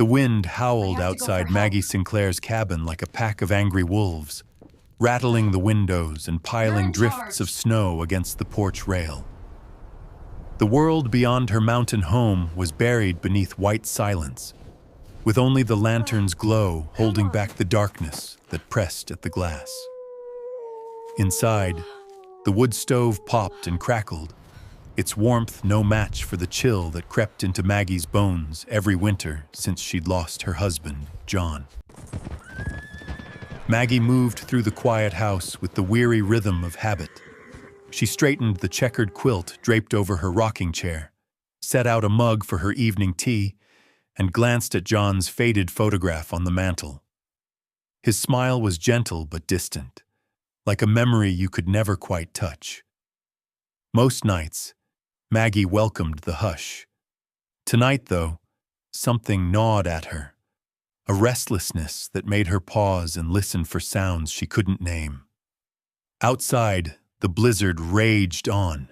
The wind I howled have to go for outside help. Maggie Sinclair's cabin like a pack of angry wolves, rattling the windows and You're piling in drifts of charge. snow against the porch rail. The world beyond her mountain home was buried beneath white silence, with only the lantern's glow Come holding on. back the darkness that pressed at the glass. Inside, the wood stove popped and crackled, its warmth no match for the chill that crept into Maggie's bones every winter since she'd lost her husband, John. Maggie moved through the quiet house with the weary rhythm of habit. She straightened the checkered quilt draped over her rocking chair, set out a mug for her evening tea, and glanced at John's faded photograph on the mantel. His smile was gentle but distant, like a memory you could never quite touch. Most nights, Maggie welcomed the hush. Tonight, though, something gnawed at her, a restlessness that made her pause and listen for sounds she couldn't name. Outside, the blizzard raged on.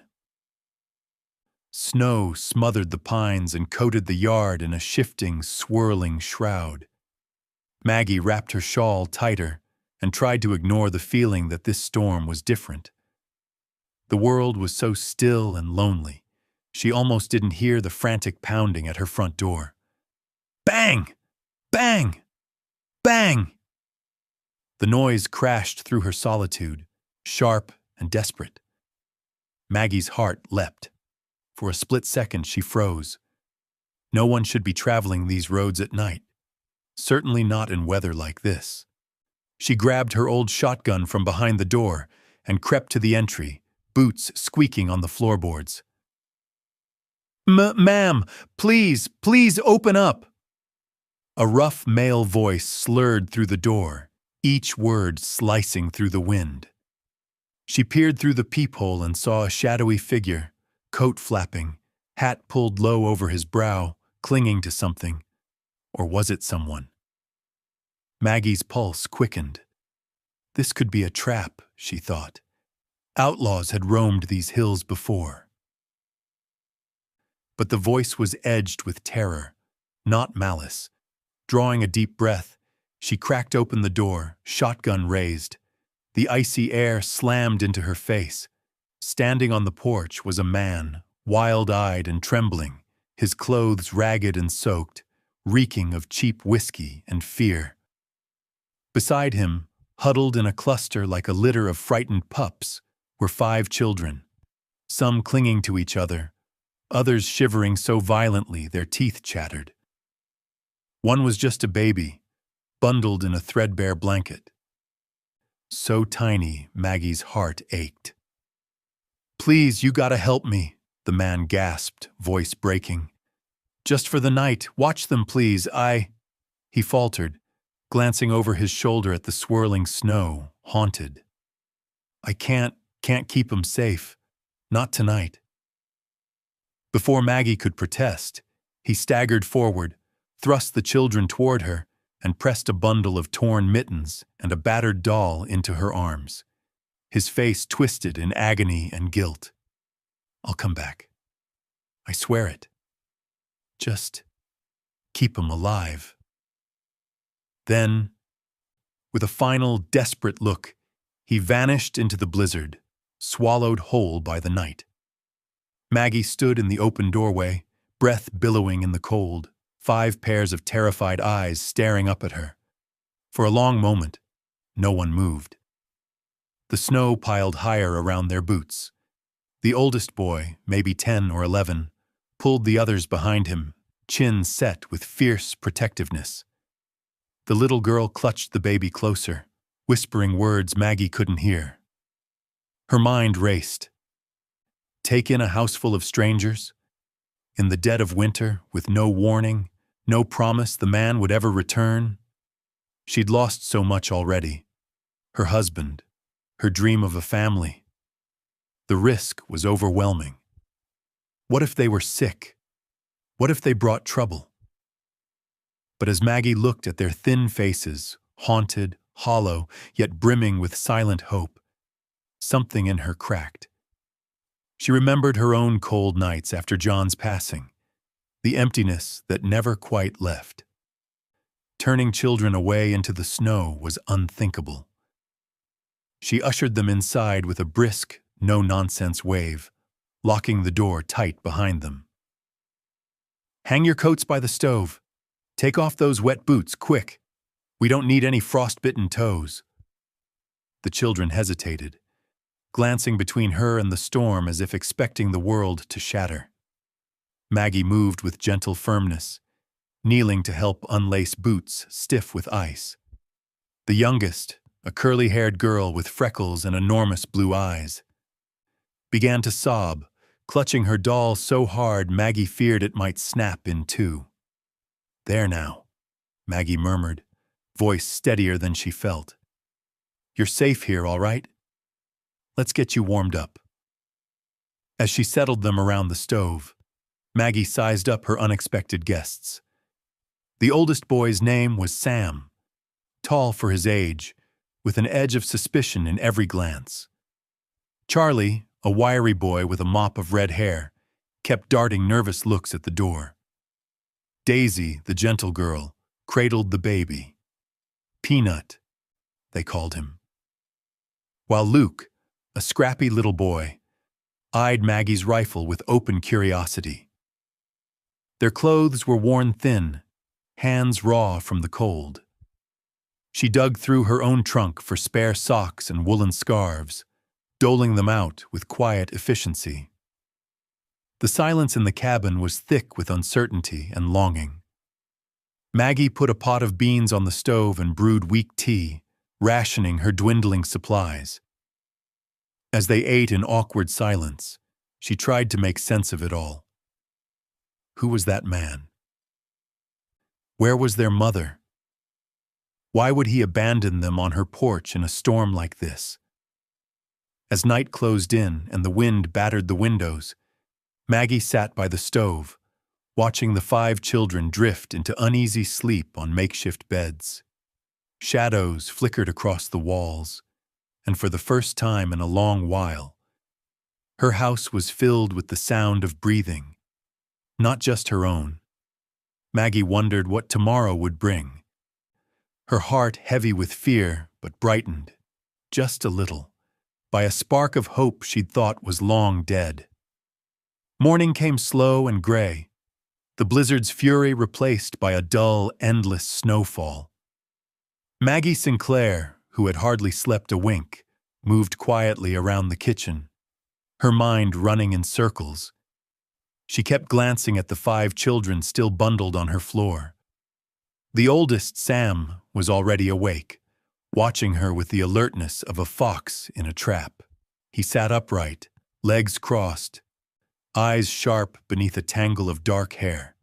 Snow smothered the pines and coated the yard in a shifting, swirling shroud. Maggie wrapped her shawl tighter and tried to ignore the feeling that this storm was different. The world was so still and lonely, she almost didn't hear the frantic pounding at her front door. Bang! Bang! Bang! The noise crashed through her solitude, sharp and desperate. Maggie's heart leapt. For a split second, she froze. No one should be traveling these roads at night, certainly not in weather like this. She grabbed her old shotgun from behind the door and crept to the entry, boots squeaking on the floorboards. Ma'am, please open up!" A rough male voice slurred through the door, each word slicing through the wind. She peered through the peephole and saw a shadowy figure, coat flapping, hat pulled low over his brow, clinging to something. Or was it someone? Maggie's pulse quickened. This could be a trap, she thought. Outlaws had roamed these hills before. But the voice was edged with terror, not malice. Drawing a deep breath, she cracked open the door, shotgun raised. The icy air slammed into her face. Standing on the porch was a man, wild-eyed and trembling, his clothes ragged and soaked, reeking of cheap whiskey and fear. Beside him, huddled in a cluster like a litter of frightened pups, were 5 children, some clinging to each other, others shivering so violently their teeth chattered. One was just a baby, bundled in a threadbare blanket. So tiny, Maggie's heart ached. "Please, you gotta help me," the man gasped, voice breaking. "Just for the night, watch them, please, He faltered, glancing over his shoulder at the swirling snow, haunted. "I can't keep 'em safe. Not tonight." Before Maggie could protest, he staggered forward, thrust the children toward her, and pressed a bundle of torn mittens and a battered doll into her arms. His face twisted in agony and guilt. "I'll come back. I swear it. Just keep 'em alive." Then, with a final desperate look, he vanished into the blizzard, swallowed whole by the night. Maggie stood in the open doorway, breath billowing in the cold, 5 pairs of terrified eyes staring up at her. For a long moment, no one moved. The snow piled higher around their boots. The oldest boy, maybe 10 or 11, pulled the others behind him, chin set with fierce protectiveness. The little girl clutched the baby closer, whispering words Maggie couldn't hear. Her mind raced. Take in a house full of strangers? In the dead of winter, with no warning, no promise the man would ever return? She'd lost so much already. Her husband, her dream of a family. The risk was overwhelming. What if they were sick? What if they brought trouble? But as Maggie looked at their thin faces, haunted, hollow, yet brimming with silent hope, something in her cracked. She remembered her own cold nights after John's passing, the emptiness that never quite left. Turning children away into the snow was unthinkable. She ushered them inside with a brisk, no-nonsense wave, locking the door tight behind them. "Hang your coats by the stove. Take off those wet boots, quick. We don't need any frostbitten toes." The children hesitated, glancing between her and the storm as if expecting the world to shatter. Maggie moved with gentle firmness, kneeling to help unlace boots stiff with ice. The youngest, a curly-haired girl with freckles and enormous blue eyes, began to sob, clutching her doll so hard Maggie feared it might snap in two. "There now," Maggie murmured, voice steadier than she felt. "You're safe here, all right? Let's get you warmed up." As she settled them around the stove, Maggie sized up her unexpected guests. The oldest boy's name was Sam, tall for his age, with an edge of suspicion in every glance. Charlie, a wiry boy with a mop of red hair, kept darting nervous looks at the door. Daisy, the gentle girl, cradled the baby. Peanut, they called him. While Luke, a scrappy little boy, eyed Maggie's rifle with open curiosity. Their clothes were worn thin, hands raw from the cold. She dug through her own trunk for spare socks and woolen scarves, doling them out with quiet efficiency. The silence in the cabin was thick with uncertainty and longing. Maggie put a pot of beans on the stove and brewed weak tea, rationing her dwindling supplies. As they ate in awkward silence, she tried to make sense of it all. Who was that man? Where was their mother? Why would he abandon them on her porch in a storm like this? As night closed in and the wind battered the windows, Maggie sat by the stove, watching the 5 children drift into uneasy sleep on makeshift beds. Shadows flickered across the walls, and for the first time in a long while, her house was filled with the sound of breathing, not just her own. Maggie wondered what tomorrow would bring. Her heart heavy with fear, but brightened, just a little, by a spark of hope she'd thought was long dead. Morning came slow and gray, the blizzard's fury replaced by a dull, endless snowfall. Maggie Sinclair, who had hardly slept a wink, moved quietly around the kitchen, her mind running in circles. She kept glancing at the 5 children still bundled on her floor. The oldest, Sam, was already awake, watching her with the alertness of a fox in a trap. He sat upright, legs crossed, eyes sharp beneath a tangle of dark hair.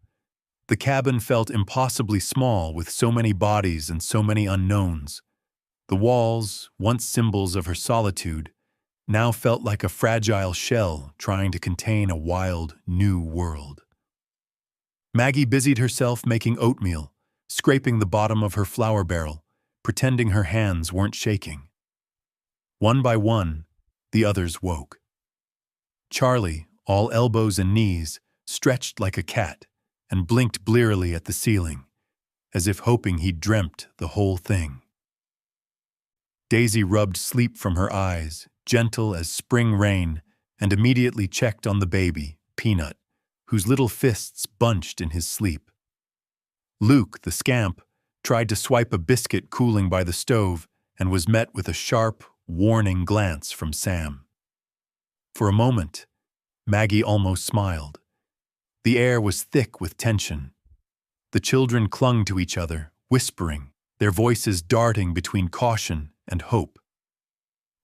The cabin felt impossibly small with so many bodies and so many unknowns. The walls, once symbols of her solitude, now felt like a fragile shell trying to contain a wild, new world. Maggie busied herself making oatmeal, scraping the bottom of her flour barrel, pretending her hands weren't shaking. One by one, the others woke. Charlie, all elbows and knees, stretched like a cat and blinked blearily at the ceiling, as if hoping he'd dreamt the whole thing. Daisy rubbed sleep from her eyes, gentle as spring rain, and immediately checked on the baby, Peanut, whose little fists bunched in his sleep. Luke, the scamp, tried to swipe a biscuit cooling by the stove and was met with a sharp, warning glance from Sam. For a moment, Maggie almost smiled. The air was thick with tension. The children clung to each other, whispering, their voices darting between caution and hope.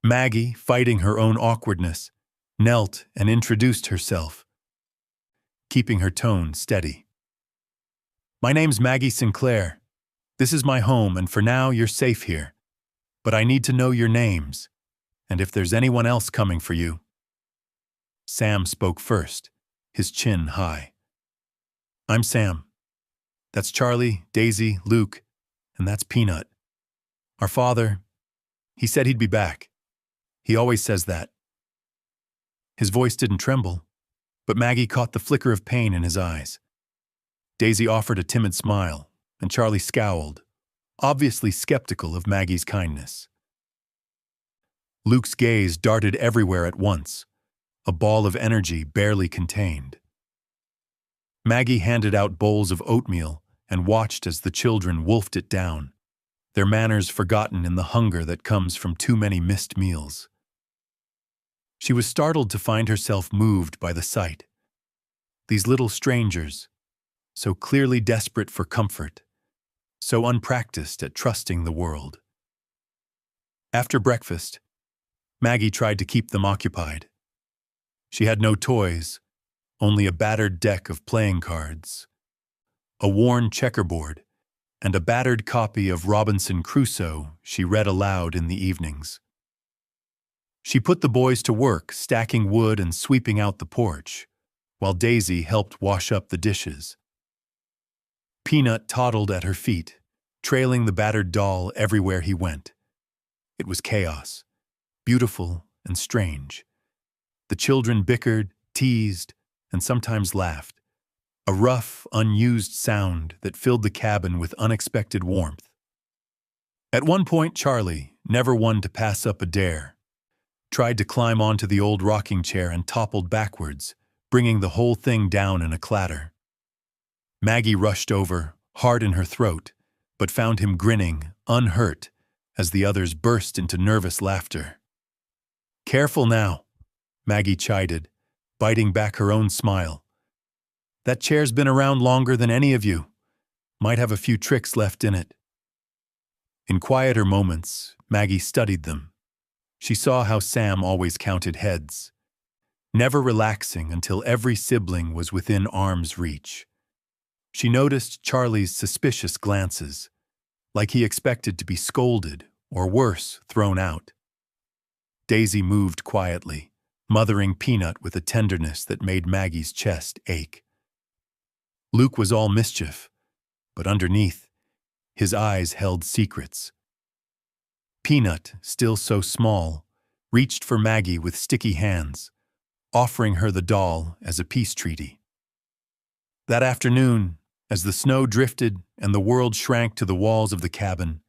Maggie, fighting her own awkwardness, knelt and introduced herself, keeping her tone steady. "My name's Maggie Sinclair. This is my home, and for now you're safe here. But I need to know your names, and if there's anyone else coming for you." Sam spoke first, his chin high. "I'm Sam. That's Charlie, Daisy, Luke, and that's Peanut. Our father, he said he'd be back. He always says that." His voice didn't tremble, but Maggie caught the flicker of pain in his eyes. Daisy offered a timid smile, and Charlie scowled, obviously skeptical of Maggie's kindness. Luke's gaze darted everywhere at once, a ball of energy barely contained. Maggie handed out bowls of oatmeal and watched as the children wolfed it down, their manners forgotten in the hunger that comes from too many missed meals. She was startled to find herself moved by the sight. These little strangers, so clearly desperate for comfort, so unpracticed at trusting the world. After breakfast, Maggie tried to keep them occupied. She had no toys, only a battered deck of playing cards, a worn checkerboard, and a battered copy of Robinson Crusoe she read aloud in the evenings. She put the boys to work stacking wood and sweeping out the porch, while Daisy helped wash up the dishes. Peanut toddled at her feet, trailing the battered doll everywhere he went. It was chaos, beautiful and strange. The children bickered, teased, and sometimes laughed, a rough, unused sound that filled the cabin with unexpected warmth. At one point, Charlie, never one to pass up a dare, tried to climb onto the old rocking chair and toppled backwards, bringing the whole thing down in a clatter. Maggie rushed over, heart in her throat, but found him grinning, unhurt, as the others burst into nervous laughter. "Careful now," Maggie chided, biting back her own smile. "That chair's been around longer than any of you. Might have a few tricks left in it." In quieter moments, Maggie studied them. She saw how Sam always counted heads, never relaxing until every sibling was within arm's reach. She noticed Charlie's suspicious glances, like he expected to be scolded, or worse, thrown out. Daisy moved quietly, mothering Peanut with a tenderness that made Maggie's chest ache. Luke was all mischief, but underneath, his eyes held secrets. Peanut, still so small, reached for Maggie with sticky hands, offering her the doll as a peace treaty. That afternoon, as the snow drifted and the world shrank to the walls of the cabin,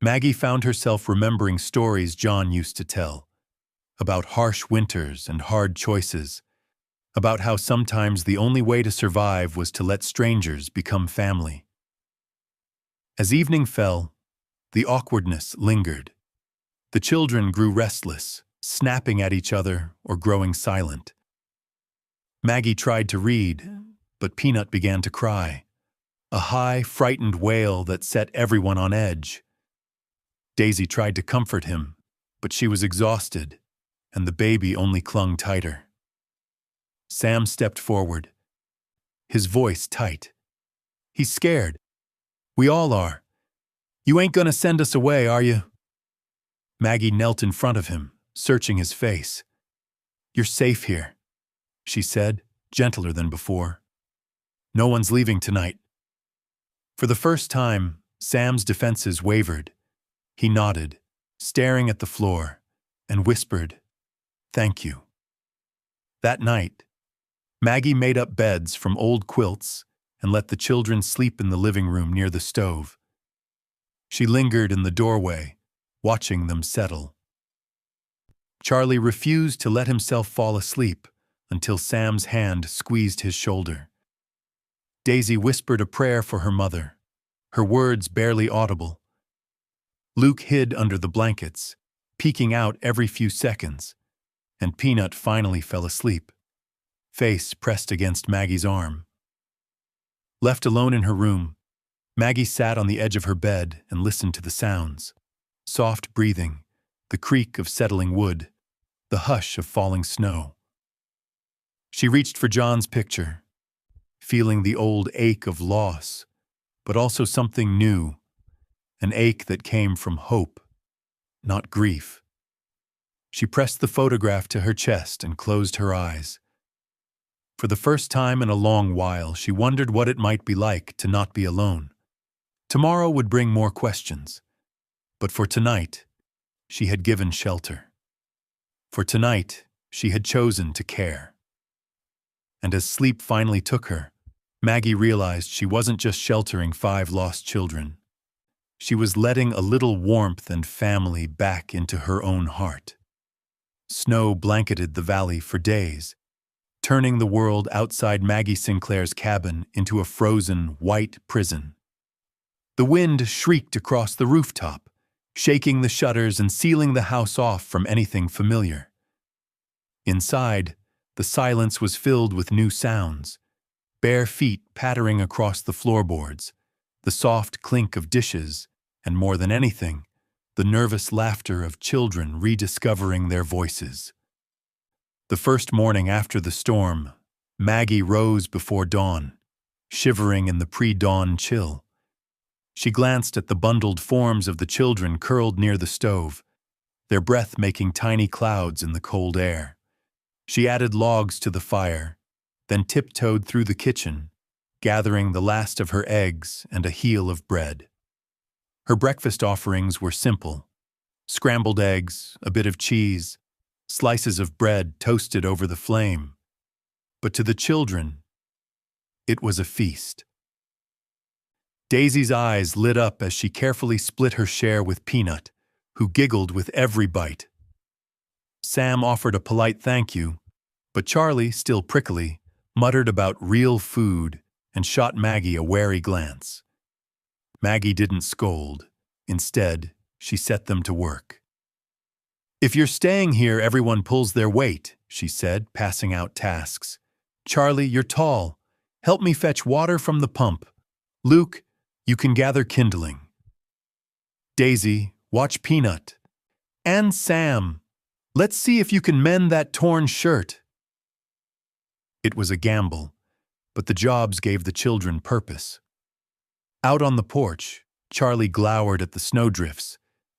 Maggie found herself remembering stories John used to tell, about harsh winters and hard choices, about how sometimes the only way to survive was to let strangers become family. As evening fell, the awkwardness lingered. The children grew restless, snapping at each other or growing silent. Maggie tried to read, but Peanut began to cry, a high, frightened wail that set everyone on edge. Daisy tried to comfort him, but she was exhausted, and the baby only clung tighter. Sam stepped forward, his voice tight. "He's scared. We all are. You ain't gonna send us away, are you?" Maggie knelt in front of him, searching his face. "You're safe here," she said, gentler than before. "No one's leaving tonight." For the first time, Sam's defenses wavered. He nodded, staring at the floor, and whispered, "Thank you." That night, Maggie made up beds from old quilts and let the children sleep in the living room near the stove. She lingered in the doorway, watching them settle. Charlie refused to let himself fall asleep until Sam's hand squeezed his shoulder. Daisy whispered a prayer for her mother, her words barely audible. Luke hid under the blankets, peeking out every few seconds, and Peanut finally fell asleep, face pressed against Maggie's arm. Left alone in her room, Maggie sat on the edge of her bed and listened to the sounds: soft breathing, the creak of settling wood, the hush of falling snow. She reached for John's picture, feeling the old ache of loss, but also something new, an ache that came from hope, not grief. She pressed the photograph to her chest and closed her eyes. For the first time in a long while, she wondered what it might be like to not be alone. Tomorrow would bring more questions, but for tonight, she had given shelter. For tonight, she had chosen to care. And as sleep finally took her, Maggie realized she wasn't just sheltering 5 lost children. She was letting a little warmth and family back into her own heart. Snow blanketed the valley for days, turning the world outside Maggie Sinclair's cabin into a frozen, white prison. The wind shrieked across the rooftop, shaking the shutters and sealing the house off from anything familiar. Inside, the silence was filled with new sounds: bare feet pattering across the floorboards, the soft clink of dishes, and more than anything, the nervous laughter of children rediscovering their voices. The first morning after the storm, Maggie rose before dawn, shivering in the pre-dawn chill. She glanced at the bundled forms of the children curled near the stove, their breath making tiny clouds in the cold air. She added logs to the fire, then tiptoed through the kitchen, gathering the last of her eggs and a heel of bread. Her breakfast offerings were simple: scrambled eggs, a bit of cheese, slices of bread toasted over the flame. But to the children, it was a feast. Daisy's eyes lit up as she carefully split her share with Peanut, who giggled with every bite. Sam offered a polite thank you, but Charlie, still prickly, muttered about real food and shot Maggie a wary glance. Maggie didn't scold. Instead, she set them to work. "If you're staying here, everyone pulls their weight," she said, passing out tasks. "Charlie, you're tall. Help me fetch water from the pump. Luke, you can gather kindling. Daisy, watch Peanut. And Sam, let's see if you can mend that torn shirt." It was a gamble, but the jobs gave the children purpose. Out on the porch, Charlie glowered at the snowdrifts,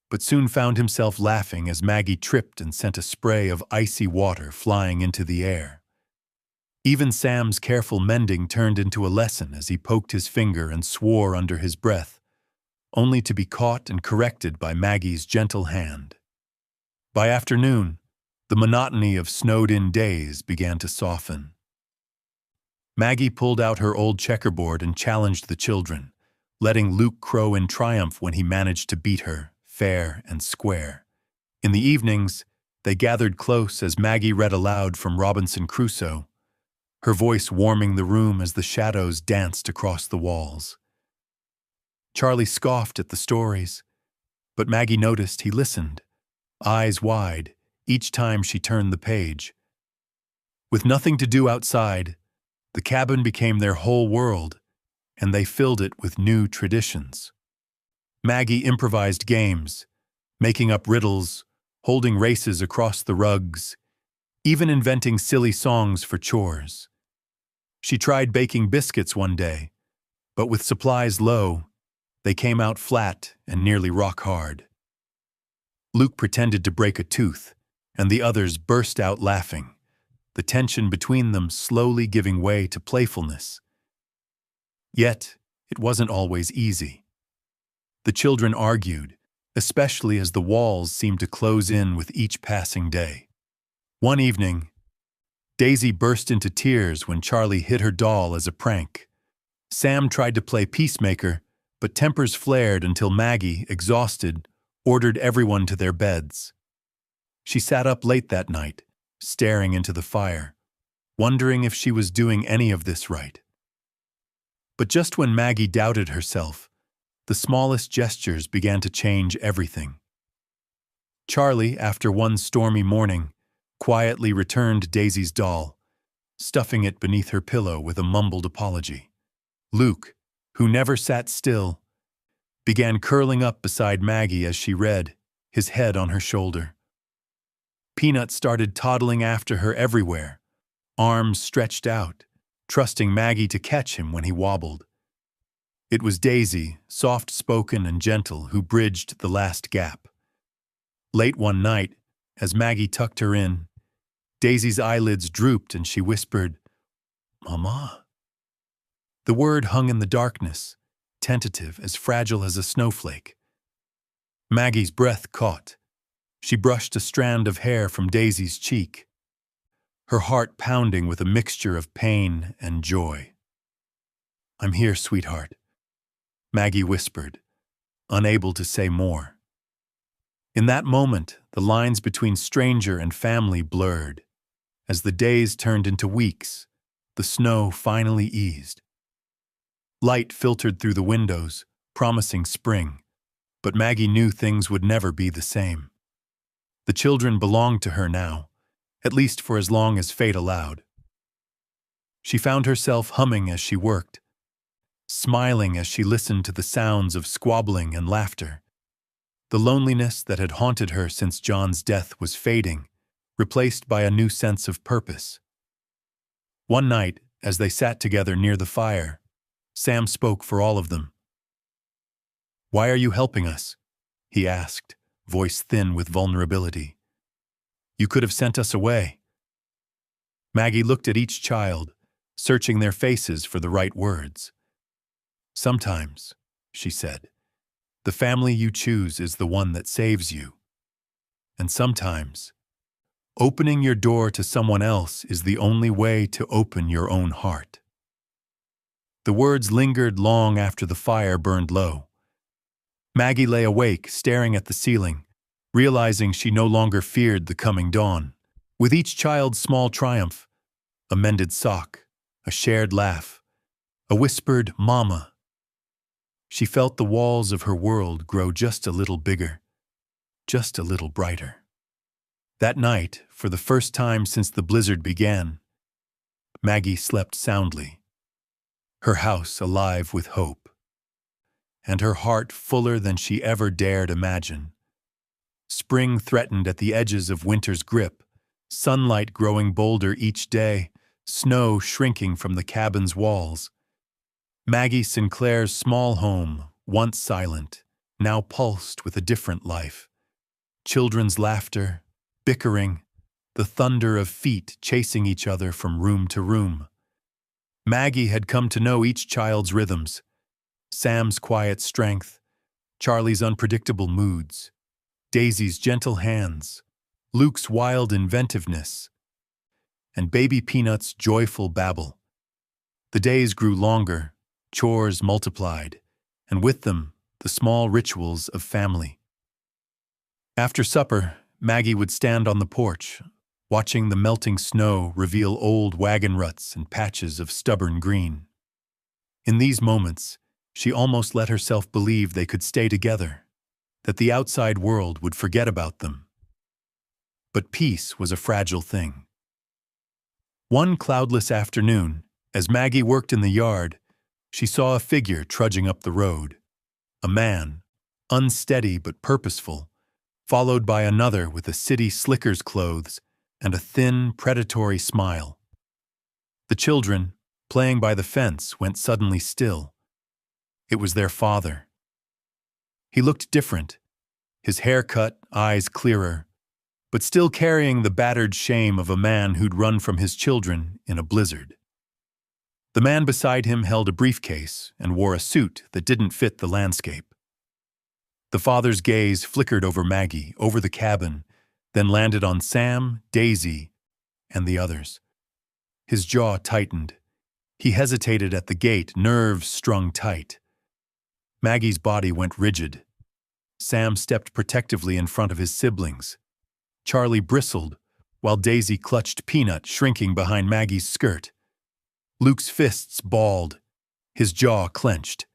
but soon found himself laughing as Maggie tripped and sent a spray of icy water flying into the air. Even Sam's careful mending turned into a lesson as he poked his finger and swore under his breath, only to be caught and corrected by Maggie's gentle hand. By afternoon, the monotony of snowed-in days began to soften. Maggie pulled out her old checkerboard and challenged the children, letting Luke crow in triumph when he managed to beat her, fair and square. In the evenings, they gathered close as Maggie read aloud from Robinson Crusoe, her voice warming the room as the shadows danced across the walls. Charlie scoffed at the stories, but Maggie noticed he listened, eyes wide, each time she turned the page. With nothing to do outside, the cabin became their whole world, and they filled it with new traditions. Maggie improvised games, making up riddles, holding races across the rugs, even inventing silly songs for chores. She tried baking biscuits one day, but with supplies low, they came out flat and nearly rock hard. Luke pretended to break a tooth, and the others burst out laughing, the tension between them slowly giving way to playfulness. Yet, it wasn't always easy. The children argued, especially as the walls seemed to close in with each passing day. One evening, Daisy burst into tears when Charlie hit her doll as a prank. Sam tried to play peacemaker, but tempers flared until Maggie, exhausted, ordered everyone to their beds. She sat up late that night, staring into the fire, wondering if she was doing any of this right. But just when Maggie doubted herself, the smallest gestures began to change everything. Charlie, after one stormy morning, quietly returned Daisy's doll, stuffing it beneath her pillow with a mumbled apology. Luke, who never sat still, began curling up beside Maggie as she read, his head on her shoulder. Peanut started toddling after her everywhere, arms stretched out, trusting Maggie to catch him when he wobbled. It was Daisy, soft-spoken and gentle, who bridged the last gap. Late one night, as Maggie tucked her in, Daisy's eyelids drooped and she whispered, "Mama." The word hung in the darkness, tentative, as fragile as a snowflake. Maggie's breath caught. She brushed a strand of hair from Daisy's cheek, her heart pounding with a mixture of pain and joy. I'm here, sweetheart, Maggie whispered, unable to say more. In that moment, the lines between stranger and family blurred. As the days turned into weeks, the snow finally eased. Light filtered through the windows, promising spring, but Maggie knew things would never be the same. The children belonged to her now, at least for as long as fate allowed. She found herself humming as she worked, smiling as she listened to the sounds of squabbling and laughter. The loneliness that had haunted her since John's death was fading, replaced by a new sense of purpose. One night, as they sat together near the fire, Sam spoke for all of them. "Why are you helping us?" he asked, voice thin with vulnerability. "You could have sent us away." Maggie looked at each child, searching their faces for the right words. "Sometimes," she said, "the family you choose is the one that saves you. And sometimes, opening your door to someone else is the only way to open your own heart." The words lingered long after the fire burned low. Maggie lay awake, staring at the ceiling, realizing she no longer feared the coming dawn. With each child's small triumph, a mended sock, a shared laugh, a whispered "Mama," she felt the walls of her world grow just a little bigger, just a little brighter. That night, for the first time since the blizzard began, Maggie slept soundly, her house alive with hope, and her heart fuller than she ever dared imagine. Spring threatened at the edges of winter's grip, sunlight growing bolder each day, snow shrinking from the cabin's walls. Maggie Sinclair's small home, once silent, now pulsed with a different life. Children's laughter, bickering, the thunder of feet chasing each other from room to room. Maggie had come to know each child's rhythms, Sam's quiet strength, Charlie's unpredictable moods, Daisy's gentle hands, Luke's wild inventiveness, and baby Peanut's joyful babble. The days grew longer, chores multiplied, and with them, the small rituals of family. After supper, Maggie would stand on the porch, watching the melting snow reveal old wagon ruts and patches of stubborn green. In these moments, she almost let herself believe they could stay together, that the outside world would forget about them. But peace was a fragile thing. One cloudless afternoon, as Maggie worked in the yard, she saw a figure trudging up the road. A man, unsteady but purposeful, followed by another with a city slicker's clothes and a thin, predatory smile. The children, playing by the fence, went suddenly still. It was their father. He looked different, his hair cut, eyes clearer, but still carrying the battered shame of a man who'd run from his children in a blizzard. The man beside him held a briefcase and wore a suit that didn't fit the landscape. The father's gaze flickered over Maggie, over the cabin, then landed on Sam, Daisy, and the others. His jaw tightened. He hesitated at the gate, nerves strung tight. Maggie's body went rigid. Sam stepped protectively in front of his siblings. Charlie bristled, while Daisy clutched Peanut, shrinking behind Maggie's skirt. Luke's fists balled, his jaw clenched.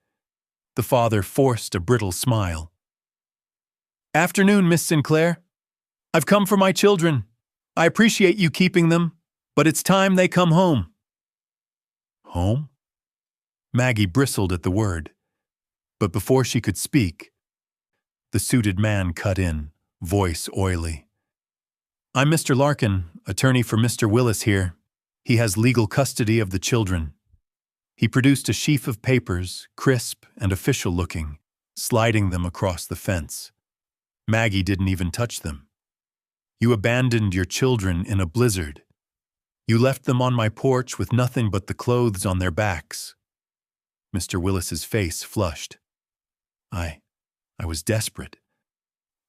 The father forced a brittle smile. "Afternoon, Miss Sinclair. I've come for my children. I appreciate you keeping them, but it's time they come home." "Home?" Maggie bristled at the word, but before she could speak, the suited man cut in, voice oily. "I'm Mr. Larkin, attorney for Mr. Willis here. He has legal custody of the children." He produced a sheaf of papers, crisp and official-looking, sliding them across the fence. Maggie didn't even touch them. "You abandoned your children in a blizzard. You left them on my porch with nothing but the clothes on their backs." Mr. Willis's face flushed. I was desperate,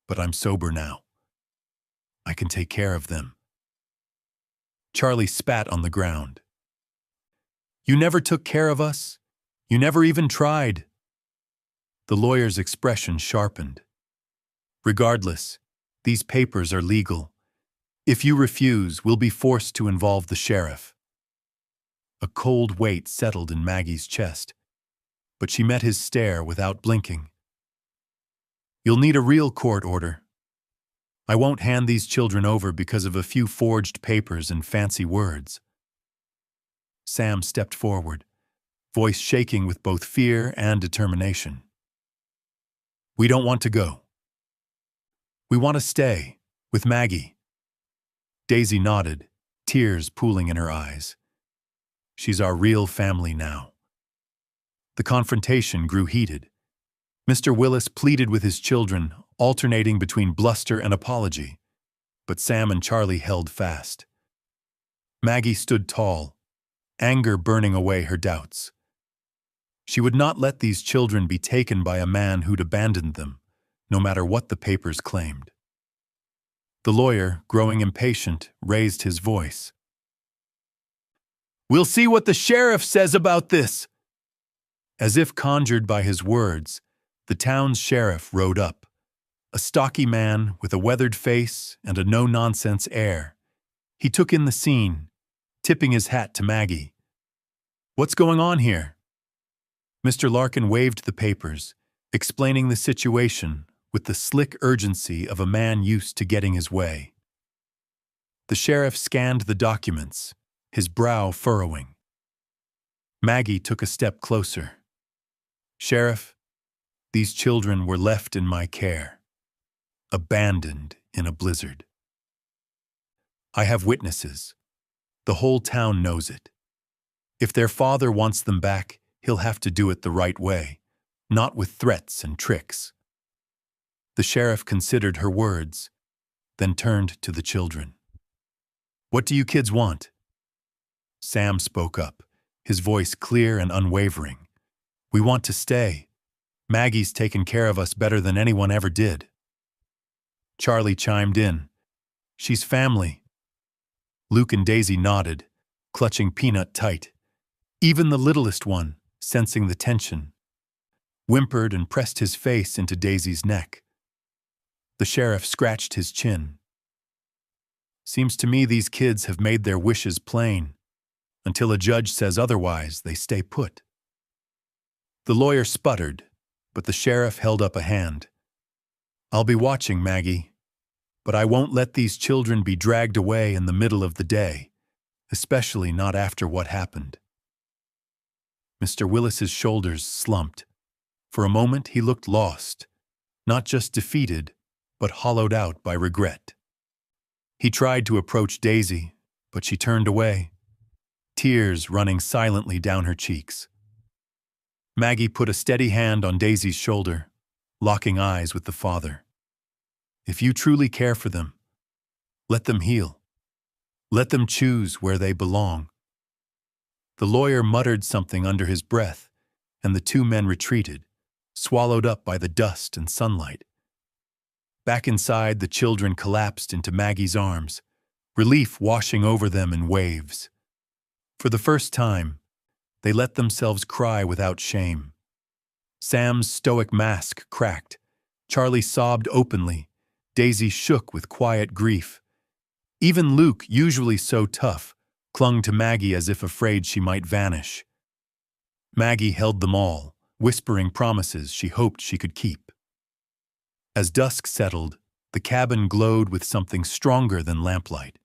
but I'm sober now. I can take care of them." Charlie spat on the ground. "You never took care of us. You never even tried." The lawyer's expression sharpened. "Regardless, these papers are legal. If you refuse, we'll be forced to involve the sheriff." A cold weight settled in Maggie's chest, but she met his stare without blinking. "You'll need a real court order. I won't hand these children over because of a few forged papers and fancy words." Sam stepped forward, voice shaking with both fear and determination. "We don't want to go. We want to stay, with Maggie." Daisy nodded, tears pooling in her eyes. "She's our real family now." The confrontation grew heated. Mr. Willis pleaded with his children, alternating between bluster and apology, but Sam and Charlie held fast. Maggie stood tall, anger burning away her doubts. She would not let these children be taken by a man who'd abandoned them, no matter what the papers claimed. The lawyer, growing impatient, raised his voice. "We'll see what the sheriff says about this." As if conjured by his words, the town's sheriff rode up, a stocky man with a weathered face and a no-nonsense air. He took in the scene, tipping his hat to Maggie. "What's going on here?" Mr. Larkin waved the papers, explaining the situation with the slick urgency of a man used to getting his way. The sheriff scanned the documents, his brow furrowing. Maggie took a step closer. "Sheriff, these children were left in my care, abandoned in a blizzard. I have witnesses. The whole town knows it. If their father wants them back, he'll have to do it the right way, not with threats and tricks." The sheriff considered her words, then turned to the children. "What do you kids want?" Sam spoke up, his voice clear and unwavering. "We want to stay. Maggie's taken care of us better than anyone ever did." Charlie chimed in. "She's family." Luke and Daisy nodded, clutching Peanut tight. Even the littlest one, sensing the tension, whimpered and pressed his face into Daisy's neck. The sheriff scratched his chin. "Seems to me these kids have made their wishes plain. Until a judge says otherwise, they stay put." The lawyer sputtered, but the sheriff held up a hand. "I'll be watching, Maggie, but I won't let these children be dragged away in the middle of the day, especially not after what happened." Mr. Willis's shoulders slumped. For a moment he looked lost, not just defeated, but hollowed out by regret. He tried to approach Daisy, but she turned away, tears running silently down her cheeks. Maggie put a steady hand on Daisy's shoulder, locking eyes with the father. "If you truly care for them, let them heal. Let them choose where they belong." The lawyer muttered something under his breath, and the two men retreated, swallowed up by the dust and sunlight. Back inside, the children collapsed into Maggie's arms, relief washing over them in waves. For the first time, they let themselves cry without shame. Sam's stoic mask cracked. Charlie sobbed openly. Daisy shook with quiet grief. Even Luke, usually so tough, clung to Maggie as if afraid she might vanish. Maggie held them all, whispering promises she hoped she could keep. As dusk settled, the cabin glowed with something stronger than lamplight,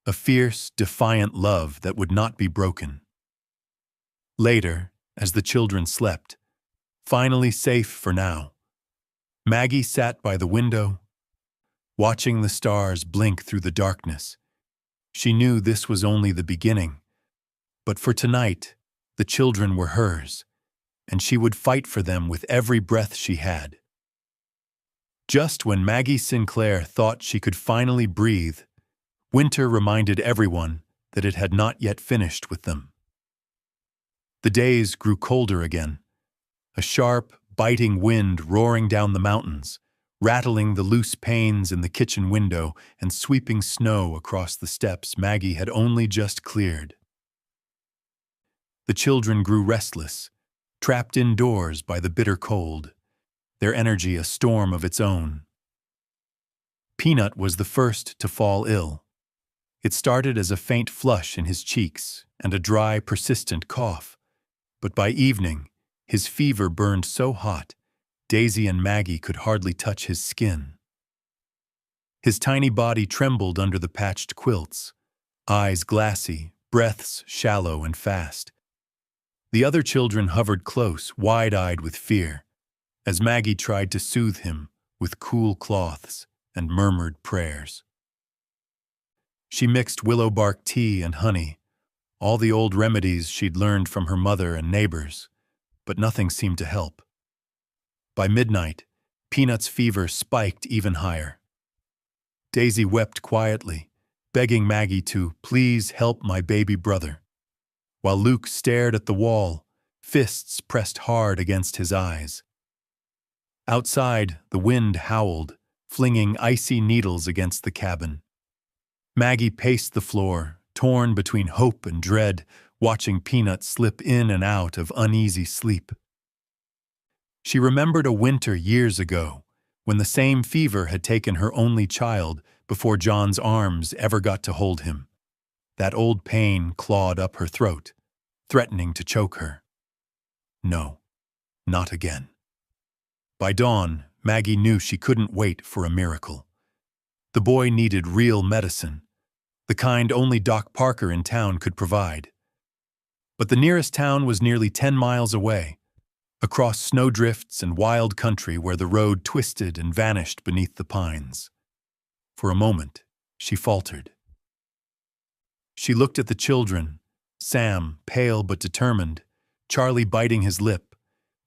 a fierce, defiant love that would not be broken. Later, as the children slept, finally safe for now, Maggie sat by the window, watching the stars blink through the darkness. She knew this was only the beginning, but for tonight, the children were hers, and she would fight for them with every breath she had. Just when Maggie Sinclair thought she could finally breathe, winter reminded everyone that it had not yet finished with them. The days grew colder again, a sharp, biting wind roaring down the mountains, rattling the loose panes in the kitchen window and sweeping snow across the steps Maggie had only just cleared. The children grew restless, trapped indoors by the bitter cold, their energy a storm of its own. Peanut was the first to fall ill. It started as a faint flush in his cheeks and a dry, persistent cough, but by evening, his fever burned so hot, Daisy and Maggie could hardly touch his skin. His tiny body trembled under the patched quilts, eyes glassy, breaths shallow and fast. The other children hovered close, wide-eyed with fear, as Maggie tried to soothe him with cool cloths and murmured prayers. She mixed willow bark tea and honey, all the old remedies she'd learned from her mother and neighbors, but nothing seemed to help. By midnight, Peanut's fever spiked even higher. Daisy wept quietly, begging Maggie to please help my baby brother, while Luke stared at the wall, fists pressed hard against his eyes. Outside, the wind howled, flinging icy needles against the cabin. Maggie paced the floor, torn between hope and dread, watching Peanut slip in and out of uneasy sleep. She remembered a winter years ago, when the same fever had taken her only child before John's arms ever got to hold him. That old pain clawed up her throat, threatening to choke her. No, not again. By dawn, Maggie knew she couldn't wait for a miracle. The boy needed real medicine, the kind only Doc Parker in town could provide. But the nearest town was nearly 10 miles away, across snowdrifts and wild country where the road twisted and vanished beneath the pines. For a moment, she faltered. She looked at the children, Sam, pale but determined, Charlie biting his lip,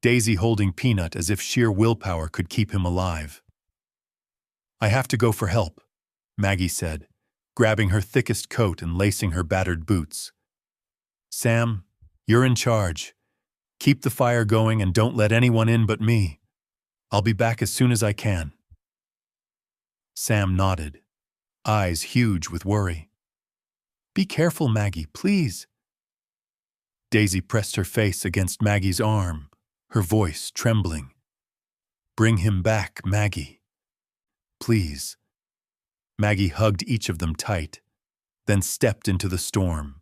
Daisy holding Peanut as if sheer willpower could keep him alive. "I have to go for help," Maggie said, grabbing her thickest coat and lacing her battered boots. "Sam, you're in charge. Keep the fire going and don't let anyone in but me. I'll be back as soon as I can." Sam nodded, eyes huge with worry. "Be careful, Maggie, please." Daisy pressed her face against Maggie's arm, her voice trembling. "Bring him back, Maggie. Please." Maggie hugged each of them tight, then stepped into the storm.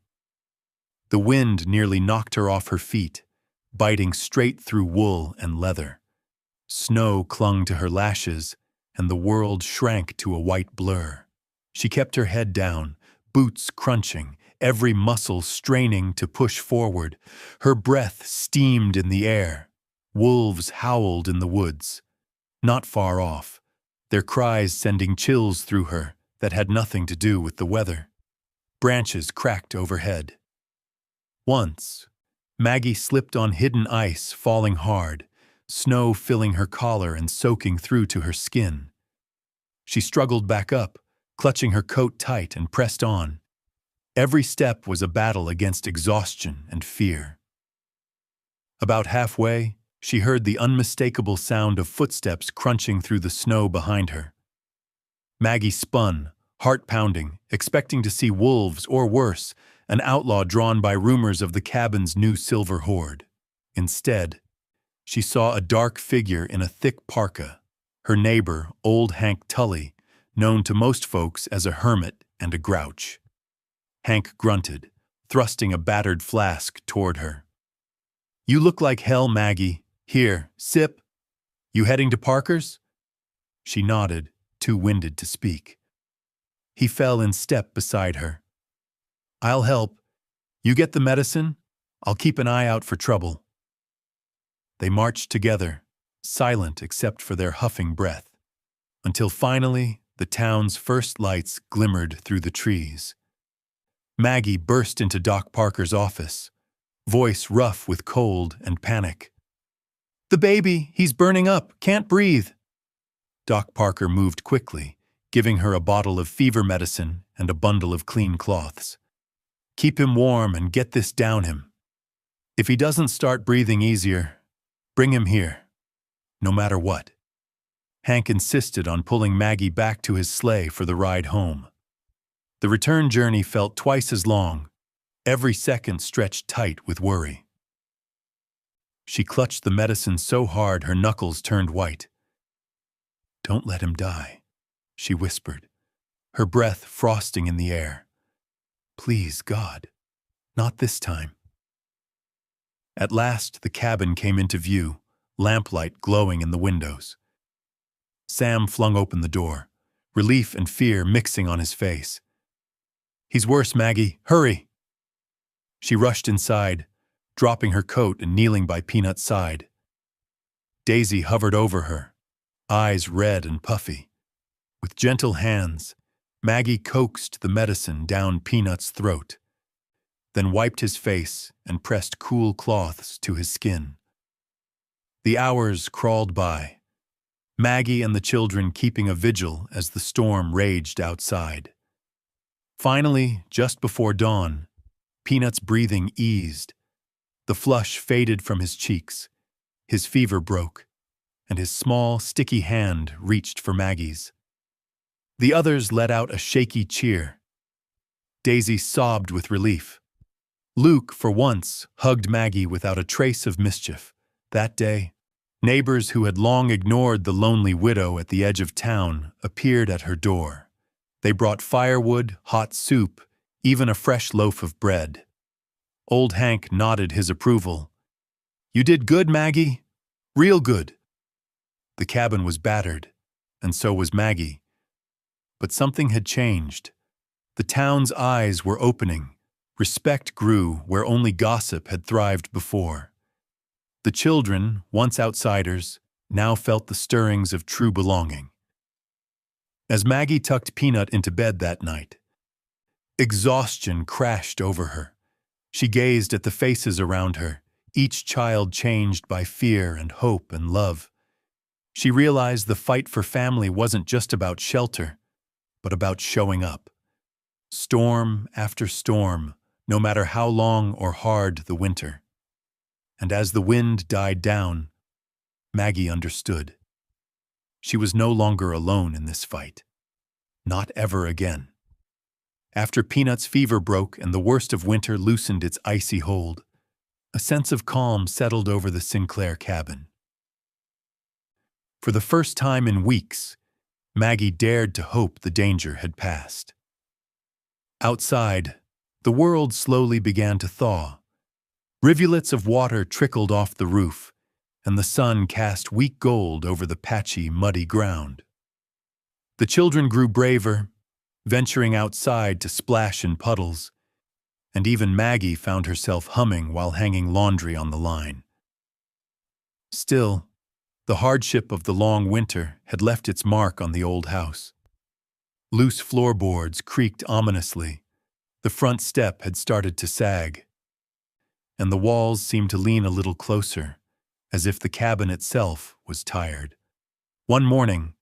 The wind nearly knocked her off her feet, biting straight through wool and leather. Snow clung to her lashes, and the world shrank to a white blur. She kept her head down, boots crunching, every muscle straining to push forward. Her breath steamed in the air. Wolves howled in the woods, not far off, their cries sending chills through her that had nothing to do with the weather. Branches cracked overhead. Once, Maggie slipped on hidden ice, falling hard, snow filling her collar and soaking through to her skin. She struggled back up, clutching her coat tight and pressed on. Every step was a battle against exhaustion and fear. About halfway, she heard the unmistakable sound of footsteps crunching through the snow behind her. Maggie spun, heart pounding, expecting to see wolves or worse, an outlaw drawn by rumors of the cabin's new silver hoard. Instead, she saw a dark figure in a thick parka, her neighbor, old Hank Tully, known to most folks as a hermit and a grouch. Hank grunted, thrusting a battered flask toward her. "You look like hell, Maggie. Here, sip. You heading to Parker's?" She nodded, too winded to speak. He fell in step beside her. "I'll help. You get the medicine. I'll keep an eye out for trouble." They marched together, silent except for their huffing breath, until finally the town's first lights glimmered through the trees. Maggie burst into Doc Parker's office, voice rough with cold and panic. "The baby, he's burning up, can't breathe." Doc Parker moved quickly, giving her a bottle of fever medicine and a bundle of clean cloths. "Keep him warm and get this down him. If he doesn't start breathing easier, bring him here, no matter what." Hank insisted on pulling Maggie back to his sleigh for the ride home. The return journey felt twice as long, every second stretched tight with worry. She clutched the medicine so hard her knuckles turned white. "Don't let him die," she whispered, her breath frosting in the air. "Please, God, not this time." At last the cabin came into view, lamplight glowing in the windows. Sam flung open the door, relief and fear mixing on his face. "He's worse, Maggie. Hurry!" She rushed inside, dropping her coat and kneeling by Peanut's side. Daisy hovered over her, eyes red and puffy. With gentle hands, Maggie coaxed the medicine down Peanut's throat, then wiped his face and pressed cool cloths to his skin. The hours crawled by, Maggie and the children keeping a vigil as the storm raged outside. Finally, just before dawn, Peanut's breathing eased. The flush faded from his cheeks, his fever broke, and his small, sticky hand reached for Maggie's. The others let out a shaky cheer. Daisy sobbed with relief. Luke, for once, hugged Maggie without a trace of mischief. That day, neighbors who had long ignored the lonely widow at the edge of town appeared at her door. They brought firewood, hot soup, even a fresh loaf of bread. Old Hank nodded his approval. "You did good, Maggie. Real good." The cabin was battered, and so was Maggie. But something had changed. The town's eyes were opening. Respect grew where only gossip had thrived before. The children, once outsiders, now felt the stirrings of true belonging. As Maggie tucked Peanut into bed that night, exhaustion crashed over her. She gazed at the faces around her, each child changed by fear and hope and love. She realized the fight for family wasn't just about shelter, but about showing up. Storm after storm, no matter how long or hard the winter. And as the wind died down, Maggie understood. She was no longer alone in this fight. Not ever again. After Peanut's fever broke and the worst of winter loosened its icy hold, a sense of calm settled over the Sinclair cabin. For the first time in weeks, Maggie dared to hope the danger had passed. Outside, the world slowly began to thaw. Rivulets of water trickled off the roof, and the sun cast weak gold over the patchy, muddy ground. The children grew braver, venturing outside to splash in puddles, and even Maggie found herself humming while hanging laundry on the line. Still, the hardship of the long winter had left its mark on the old house. Loose floorboards creaked ominously, the front step had started to sag, and the walls seemed to lean a little closer, as if the cabin itself was tired. One morning,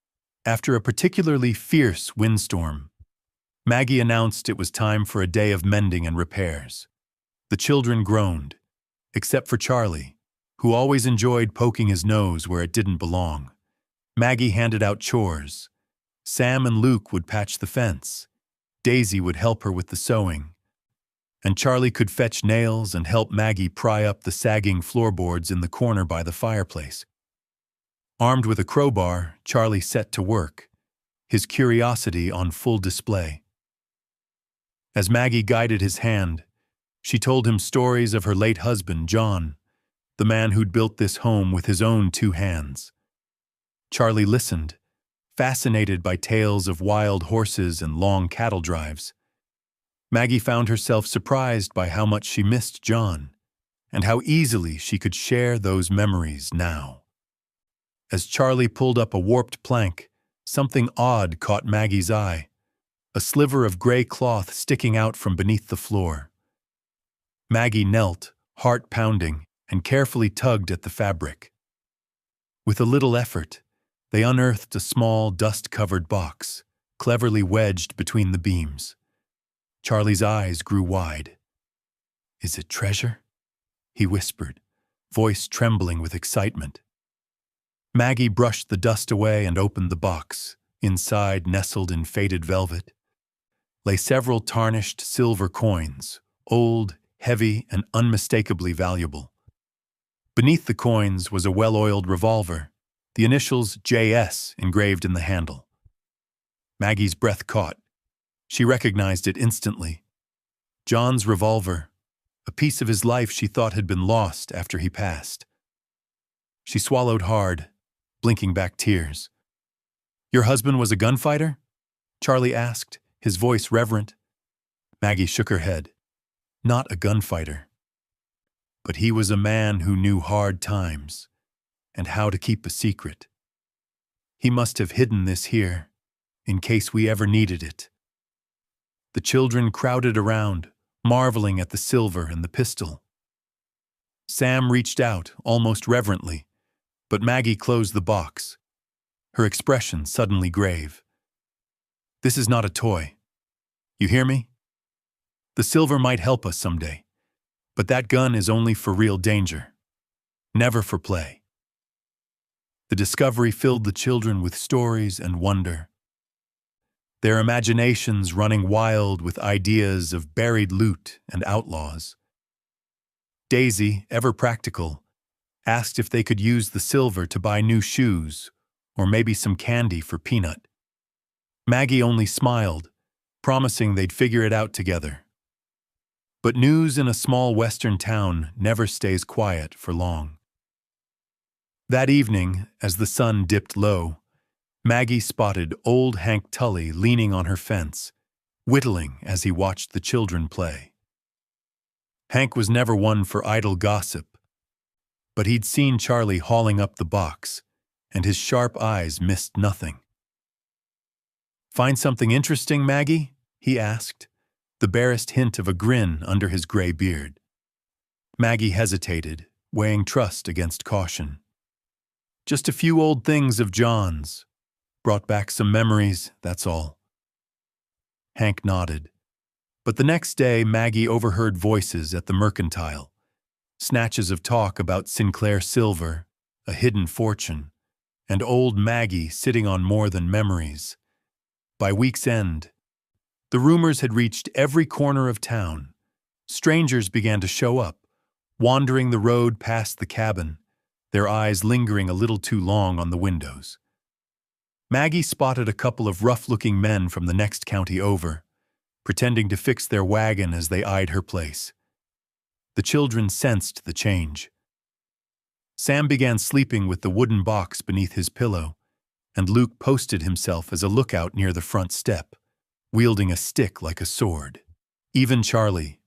after a particularly fierce windstorm, Maggie announced it was time for a day of mending and repairs. The children groaned, except for Charlie, who always enjoyed poking his nose where it didn't belong. Maggie handed out chores. Sam and Luke would patch the fence. Daisy would help her with the sewing. And Charlie could fetch nails and help Maggie pry up the sagging floorboards in the corner by the fireplace. Armed with a crowbar, Charlie set to work, his curiosity on full display. As Maggie guided his hand, she told him stories of her late husband, John, the man who'd built this home with his own 2 hands. Charlie listened, fascinated by tales of wild horses and long cattle drives. Maggie found herself surprised by how much she missed John, and how easily she could share those memories now. As Charlie pulled up a warped plank, something odd caught Maggie's eye, a sliver of gray cloth sticking out from beneath the floor. Maggie knelt, heart pounding, and carefully tugged at the fabric. With a little effort, they unearthed a small, dust-covered box, cleverly wedged between the beams. Charlie's eyes grew wide. "Is it treasure?" he whispered, voice trembling with excitement. Maggie brushed the dust away and opened the box. Inside, nestled in faded velvet, lay several tarnished silver coins, old, heavy, and unmistakably valuable. Beneath the coins was a well-oiled revolver, the initials JS engraved in the handle. Maggie's breath caught. She recognized it instantly. John's revolver, a piece of his life she thought had been lost after he passed. She swallowed hard, blinking back tears. "Your husband was a gunfighter?" Charlie asked, his voice reverent. Maggie shook her head. "Not a gunfighter. But he was a man who knew hard times and how to keep a secret. He must have hidden this here, in case we ever needed it." The children crowded around, marveling at the silver and the pistol. Sam reached out, almost reverently, but Maggie closed the box, her expression suddenly grave. "This is not a toy. You hear me? The silver might help us someday, but that gun is only for real danger, never for play." The discovery filled the children with stories and wonder, their imaginations running wild with ideas of buried loot and outlaws. Daisy, ever practical, asked if they could use the silver to buy new shoes or maybe some candy for Peanut. Maggie only smiled, promising they'd figure it out together. But news in a small western town never stays quiet for long. That evening, as the sun dipped low, Maggie spotted old Hank Tully leaning on her fence, whittling as he watched the children play. Hank was never one for idle gossip, but he'd seen Charlie hauling up the box, and his sharp eyes missed nothing. "Find something interesting, Maggie?" he asked, the barest hint of a grin under his gray beard. Maggie hesitated, weighing trust against caution. "Just a few old things of John's. Brought back some memories, that's all." Hank nodded. But the next day, Maggie overheard voices at the mercantile, snatches of talk about Sinclair silver, a hidden fortune, and old Maggie sitting on more than memories. By week's end, the rumors had reached every corner of town. Strangers began to show up, wandering the road past the cabin, their eyes lingering a little too long on the windows. Maggie spotted a couple of rough-looking men from the next county over, pretending to fix their wagon as they eyed her place. The children sensed the change. Sam began sleeping with the wooden box beneath his pillow, and Luke posted himself as a lookout near the front step, wielding a stick like a sword. Even Charlie,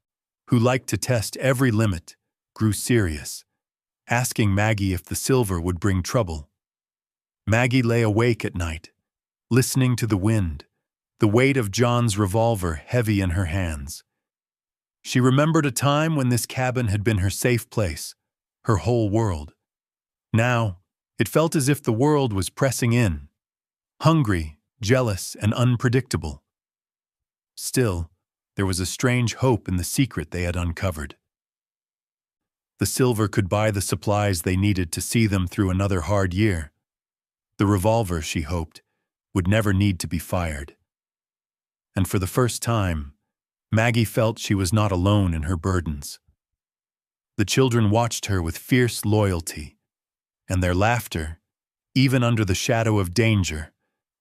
who liked to test every limit, grew serious, asking Maggie if the silver would bring trouble. Maggie lay awake at night, listening to the wind, the weight of John's revolver heavy in her hands. She remembered a time when this cabin had been her safe place, her whole world. Now, it felt as if the world was pressing in, hungry, jealous, and unpredictable. Still, there was a strange hope in the secret they had uncovered. The silver could buy the supplies they needed to see them through another hard year. The revolver, she hoped, would never need to be fired. And for the first time, Maggie felt she was not alone in her burdens. The children watched her with fierce loyalty, and their laughter, even under the shadow of danger,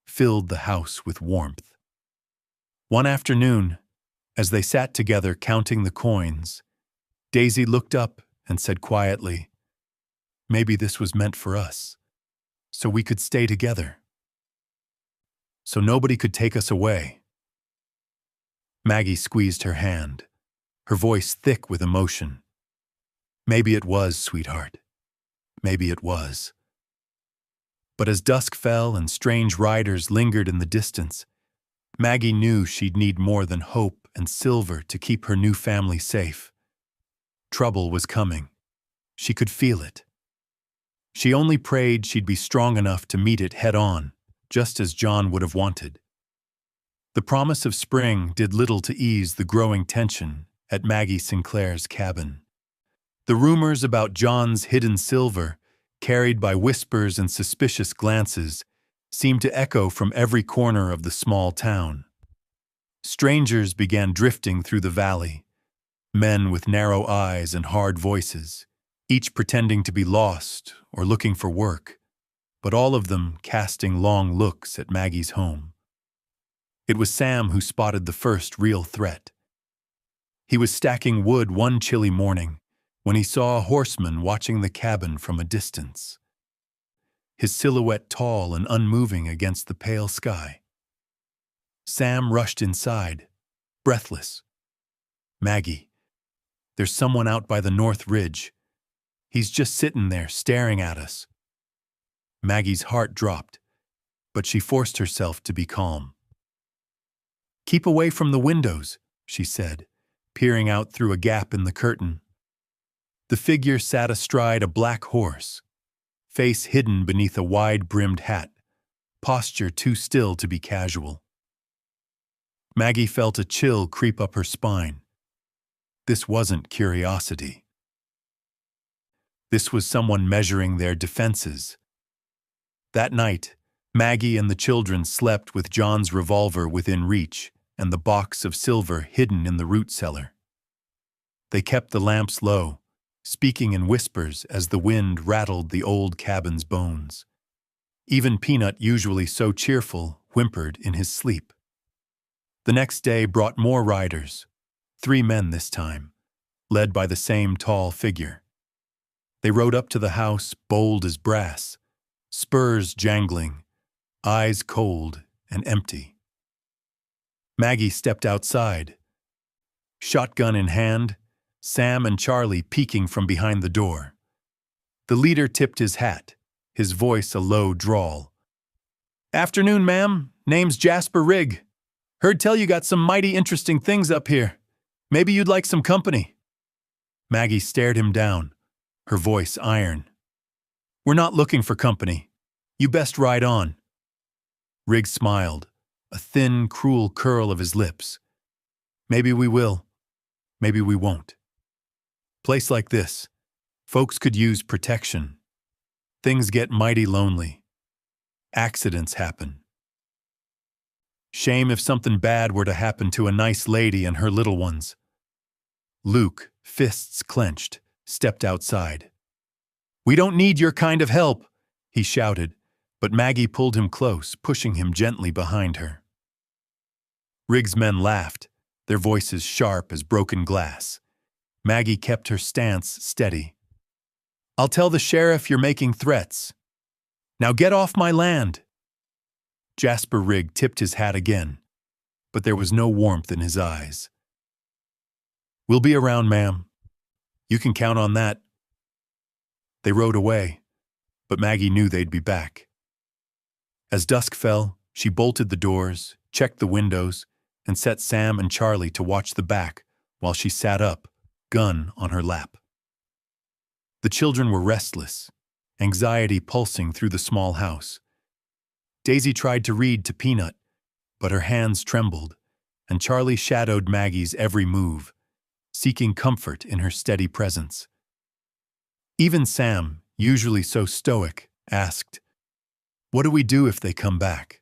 filled the house with warmth. One afternoon, as they sat together counting the coins, Daisy looked up and said quietly, "Maybe this was meant for us, so we could stay together, so nobody could take us away." Maggie squeezed her hand, her voice thick with emotion. "Maybe it was, sweetheart. Maybe it was." But as dusk fell and strange riders lingered in the distance, Maggie knew she'd need more than hope and silver to keep her new family safe. Trouble was coming. She could feel it. She only prayed she'd be strong enough to meet it head-on, just as John would have wanted. The promise of spring did little to ease the growing tension at Maggie Sinclair's cabin. The rumors about John's hidden silver, carried by whispers and suspicious glances, seemed to echo from every corner of the small town. Strangers began drifting through the valley, men with narrow eyes and hard voices, each pretending to be lost or looking for work, but all of them casting long looks at Maggie's home. It was Sam who spotted the first real threat. He was stacking wood one chilly morning when he saw a horseman watching the cabin from a distance, his silhouette tall and unmoving against the pale sky. Sam rushed inside, breathless. "Maggie, there's someone out by the north ridge. He's just sitting there staring at us." Maggie's heart dropped, but she forced herself to be calm. "Keep away from the windows," she said, peering out through a gap in the curtain. The figure sat astride a black horse, face hidden beneath a wide-brimmed hat, posture too still to be casual. Maggie felt a chill creep up her spine. This wasn't curiosity. This was someone measuring their defenses. That night, Maggie and the children slept with John's revolver within reach and the box of silver hidden in the root cellar. They kept the lamps low, speaking in whispers as the wind rattled the old cabin's bones. Even Peanut, usually so cheerful, whimpered in his sleep. The next day brought more riders, 3 men this time, led by the same tall figure. They rode up to the house, bold as brass, spurs jangling, eyes cold and empty. Maggie stepped outside. Shotgun in hand, Sam and Charlie peeking from behind the door. The leader tipped his hat, his voice a low drawl. "Afternoon, ma'am. Name's Jasper Rigg. Heard tell you got some mighty interesting things up here. Maybe you'd like some company." Maggie stared him down, her voice iron. "We're not looking for company. You best ride on." Rigg smiled, a thin, cruel curl of his lips. "Maybe we will. Maybe we won't. Place like this, folks could use protection. Things get mighty lonely. Accidents happen. Shame if something bad were to happen to a nice lady and her little ones." Luke, fists clenched, stepped outside. "We don't need your kind of help," he shouted, but Maggie pulled him close, pushing him gently behind her. Rigg's men laughed, their voices sharp as broken glass. Maggie kept her stance steady. "I'll tell the sheriff you're making threats. Now get off my land." Jasper Rigg tipped his hat again, but there was no warmth in his eyes. "We'll be around, ma'am. You can count on that." They rode away, but Maggie knew they'd be back. As dusk fell, she bolted the doors, checked the windows, and set Sam and Charlie to watch the back while she sat up, gun on her lap. The children were restless, anxiety pulsing through the small house. Daisy tried to read to Peanut, but her hands trembled, and Charlie shadowed Maggie's every move, seeking comfort in her steady presence. Even Sam, usually so stoic, asked, "What do we do if they come back?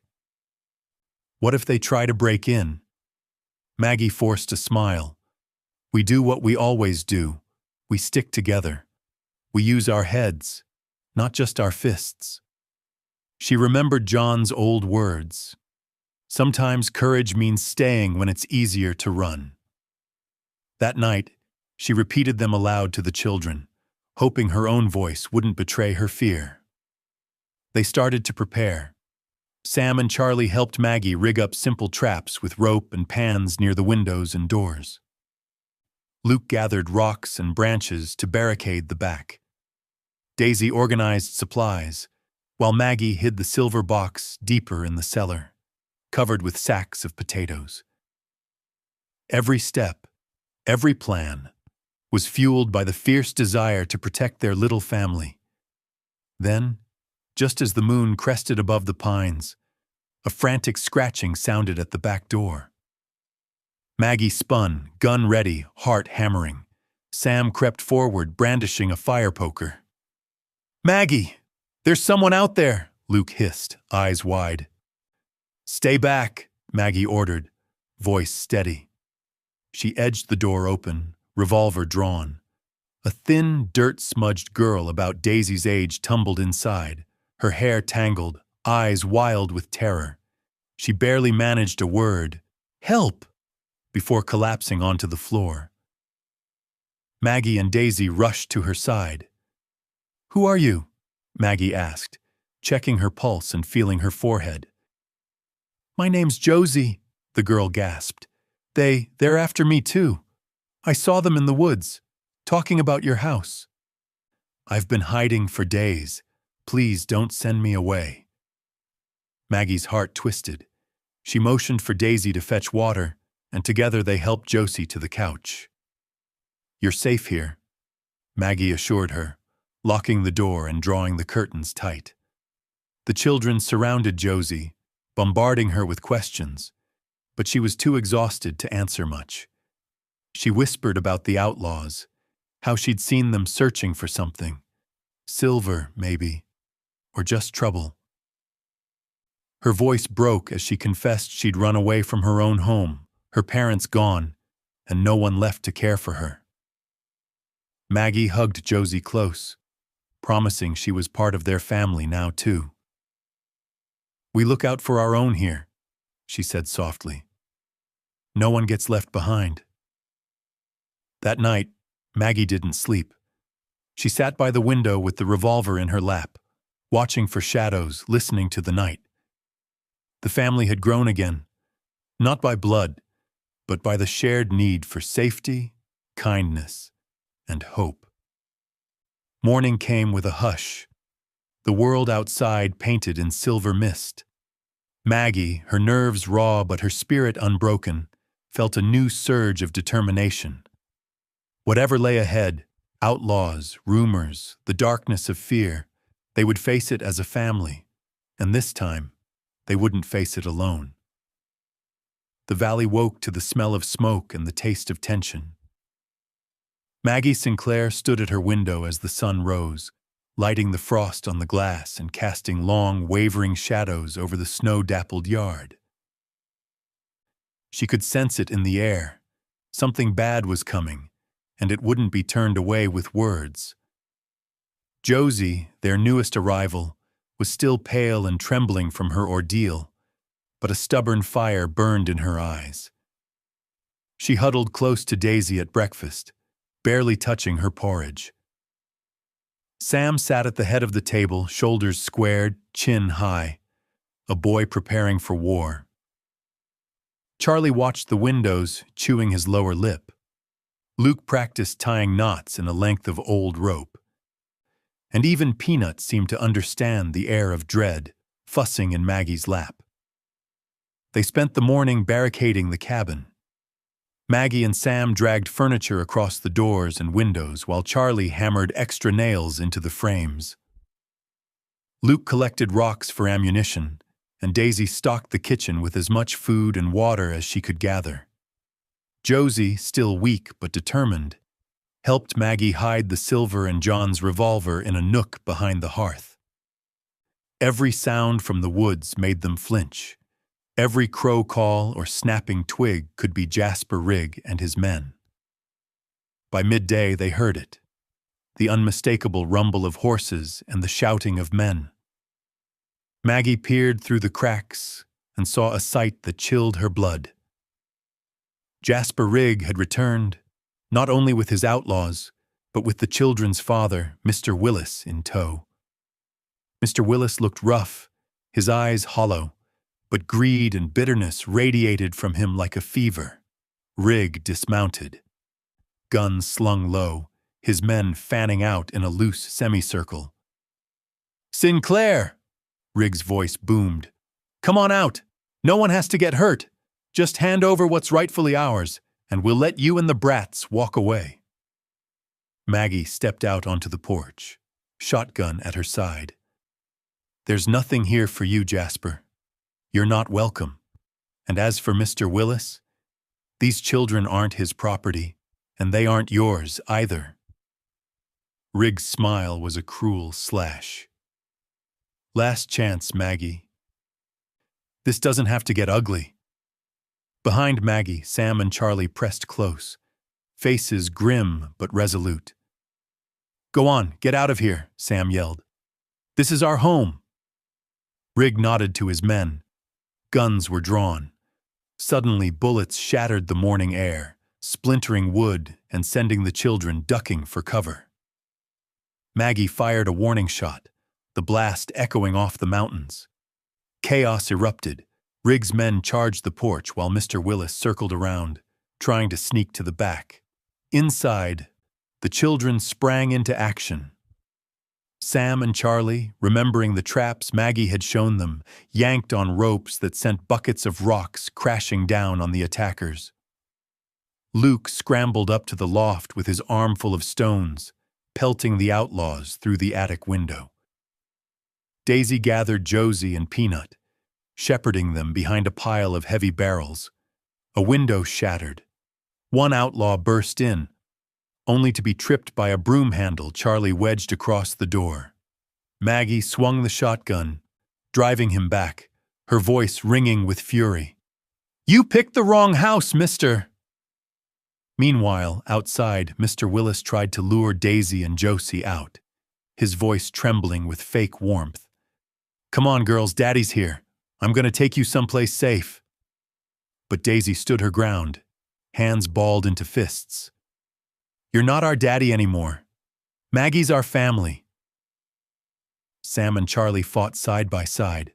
What if they try to break in?" Maggie forced a smile. "We do what we always do. We stick together. We use our heads, not just our fists." She remembered John's old words. Sometimes courage means staying when it's easier to run. That night, she repeated them aloud to the children, hoping her own voice wouldn't betray her fear. They started to prepare. Sam and Charlie helped Maggie rig up simple traps with rope and pans near the windows and doors. Luke gathered rocks and branches to barricade the back. Daisy organized supplies, while Maggie hid the silver box deeper in the cellar, covered with sacks of potatoes. Every step, every plan, was fueled by the fierce desire to protect their little family. Then, just as the moon crested above the pines, a frantic scratching sounded at the back door. Maggie spun, gun ready, heart hammering. Sam crept forward, brandishing a fire poker. "Maggie! There's someone out there!" Luke hissed, eyes wide. "Stay back," Maggie ordered, voice steady. She edged the door open, revolver drawn. A thin, dirt-smudged girl about Daisy's age tumbled inside, her hair tangled, eyes wild with terror. She barely managed a word, "Help!" before collapsing onto the floor. Maggie and Daisy rushed to her side. "Who are you?" Maggie asked, checking her pulse and feeling her forehead. "My name's Josie," the girl gasped. They're after me too. I saw them in the woods, talking about your house. I've been hiding for days. Please don't send me away." Maggie's heart twisted. She motioned for Daisy to fetch water, and together they helped Josie to the couch. "You're safe here," Maggie assured her, locking the door and drawing the curtains tight. The children surrounded Josie, bombarding her with questions, but she was too exhausted to answer much. She whispered about the outlaws, how she'd seen them searching for something. Silver, maybe, or just trouble. Her voice broke as she confessed she'd run away from her own home, her parents gone, and no one left to care for her. Maggie hugged Josie close, promising she was part of their family now too. "We look out for our own here," she said softly. "No one gets left behind." That night, Maggie didn't sleep. She sat by the window with the revolver in her lap, watching for shadows, listening to the night. The family had grown again, not by blood, but by the shared need for safety, kindness, and hope. Morning came with a hush, the world outside painted in silver mist. Maggie, her nerves raw but her spirit unbroken, felt a new surge of determination. Whatever lay ahead, outlaws, rumors, the darkness of fear, they would face it as a family, and this time, they wouldn't face it alone. The valley woke to the smell of smoke and the taste of tension. Maggie Sinclair stood at her window as the sun rose, lighting the frost on the glass and casting long, wavering shadows over the snow-dappled yard. She could sense it in the air. Something bad was coming, and it wouldn't be turned away with words. Josie, their newest arrival, was still pale and trembling from her ordeal, but a stubborn fire burned in her eyes. She huddled close to Daisy at breakfast, barely touching her porridge. Sam sat at the head of the table, shoulders squared, chin high, a boy preparing for war. Charlie watched the windows, chewing his lower lip. Luke practiced tying knots in a length of old rope. And even Peanut seemed to understand the air of dread, fussing in Maggie's lap. They spent the morning barricading the cabin. Maggie and Sam dragged furniture across the doors and windows while Charlie hammered extra nails into the frames. Luke collected rocks for ammunition, and Daisy stocked the kitchen with as much food and water as she could gather. Josie, still weak but determined, helped Maggie hide the silver and John's revolver in a nook behind the hearth. Every sound from the woods made them flinch. Every crow call or snapping twig could be Jasper Rigg and his men. By midday they heard it, the unmistakable rumble of horses and the shouting of men. Maggie peered through the cracks and saw a sight that chilled her blood. Jasper Rigg had returned, not only with his outlaws, but with the children's father, Mr. Willis, in tow. Mr. Willis looked rough, his eyes hollow, but greed and bitterness radiated from him like a fever. Rigg dismounted. Guns slung low, his men fanning out in a loose semicircle. "Sinclair!" Rigg's voice boomed. "Come on out! No one has to get hurt! Just hand over what's rightfully ours, and we'll let you and the brats walk away." Maggie stepped out onto the porch, shotgun at her side. "There's nothing here for you, Jasper. You're not welcome. And as for Mr. Willis, these children aren't his property, and they aren't yours either." Rigg's smile was a cruel slash. "Last chance, Maggie. This doesn't have to get ugly." Behind Maggie, Sam and Charlie pressed close, faces grim but resolute. "Go on, get out of here," Sam yelled. "This is our home." Rig nodded to his men. Guns were drawn. Suddenly, bullets shattered the morning air, splintering wood and sending the children ducking for cover. Maggie fired a warning shot, the blast echoing off the mountains. Chaos erupted. Rig's men charged the porch while Mr. Willis circled around, trying to sneak to the back. Inside, the children sprang into action. Sam and Charlie, remembering the traps Maggie had shown them, yanked on ropes that sent buckets of rocks crashing down on the attackers. Luke scrambled up to the loft with his armful of stones, pelting the outlaws through the attic window. Daisy gathered Josie and Peanut, shepherding them behind a pile of heavy barrels. A window shattered. One outlaw burst in, only to be tripped by a broom handle Charlie wedged across the door. Maggie swung the shotgun, driving him back, her voice ringing with fury. "You picked the wrong house, mister!" Meanwhile, outside, Mr. Willis tried to lure Daisy and Josie out, his voice trembling with fake warmth. "Come on, girls, Daddy's here. I'm going to take you someplace safe." But Daisy stood her ground, hands balled into fists. "You're not our daddy anymore. Maggie's our family." Sam and Charlie fought side by side,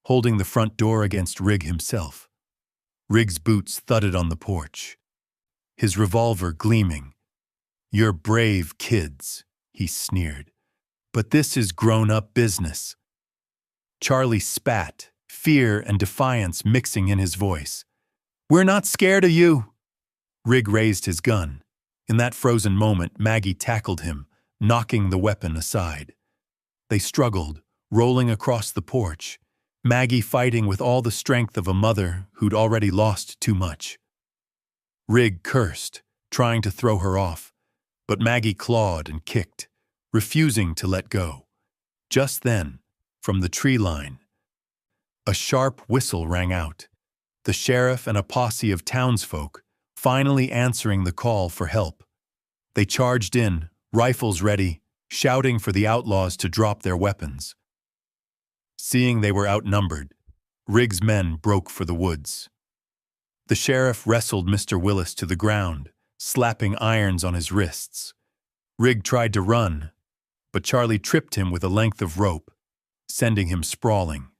holding the front door against Rig himself. Rig's boots thudded on the porch, his revolver gleaming. "You're brave kids," he sneered. "But this is grown-up business." Charlie spat, fear and defiance mixing in his voice. "We're not scared of you." Rig raised his gun. In that frozen moment, Maggie tackled him, knocking the weapon aside. They struggled, rolling across the porch, Maggie fighting with all the strength of a mother who'd already lost too much. Rig cursed, trying to throw her off, but Maggie clawed and kicked, refusing to let go. Just then, from the tree line, a sharp whistle rang out. The sheriff and a posse of townsfolk, finally answering the call for help. They charged in, rifles ready, shouting for the outlaws to drop their weapons. Seeing they were outnumbered, Rig's men broke for the woods. The sheriff wrestled Mr. Willis to the ground, slapping irons on his wrists. Rig tried to run, but Charlie tripped him with a length of rope, sending him sprawling.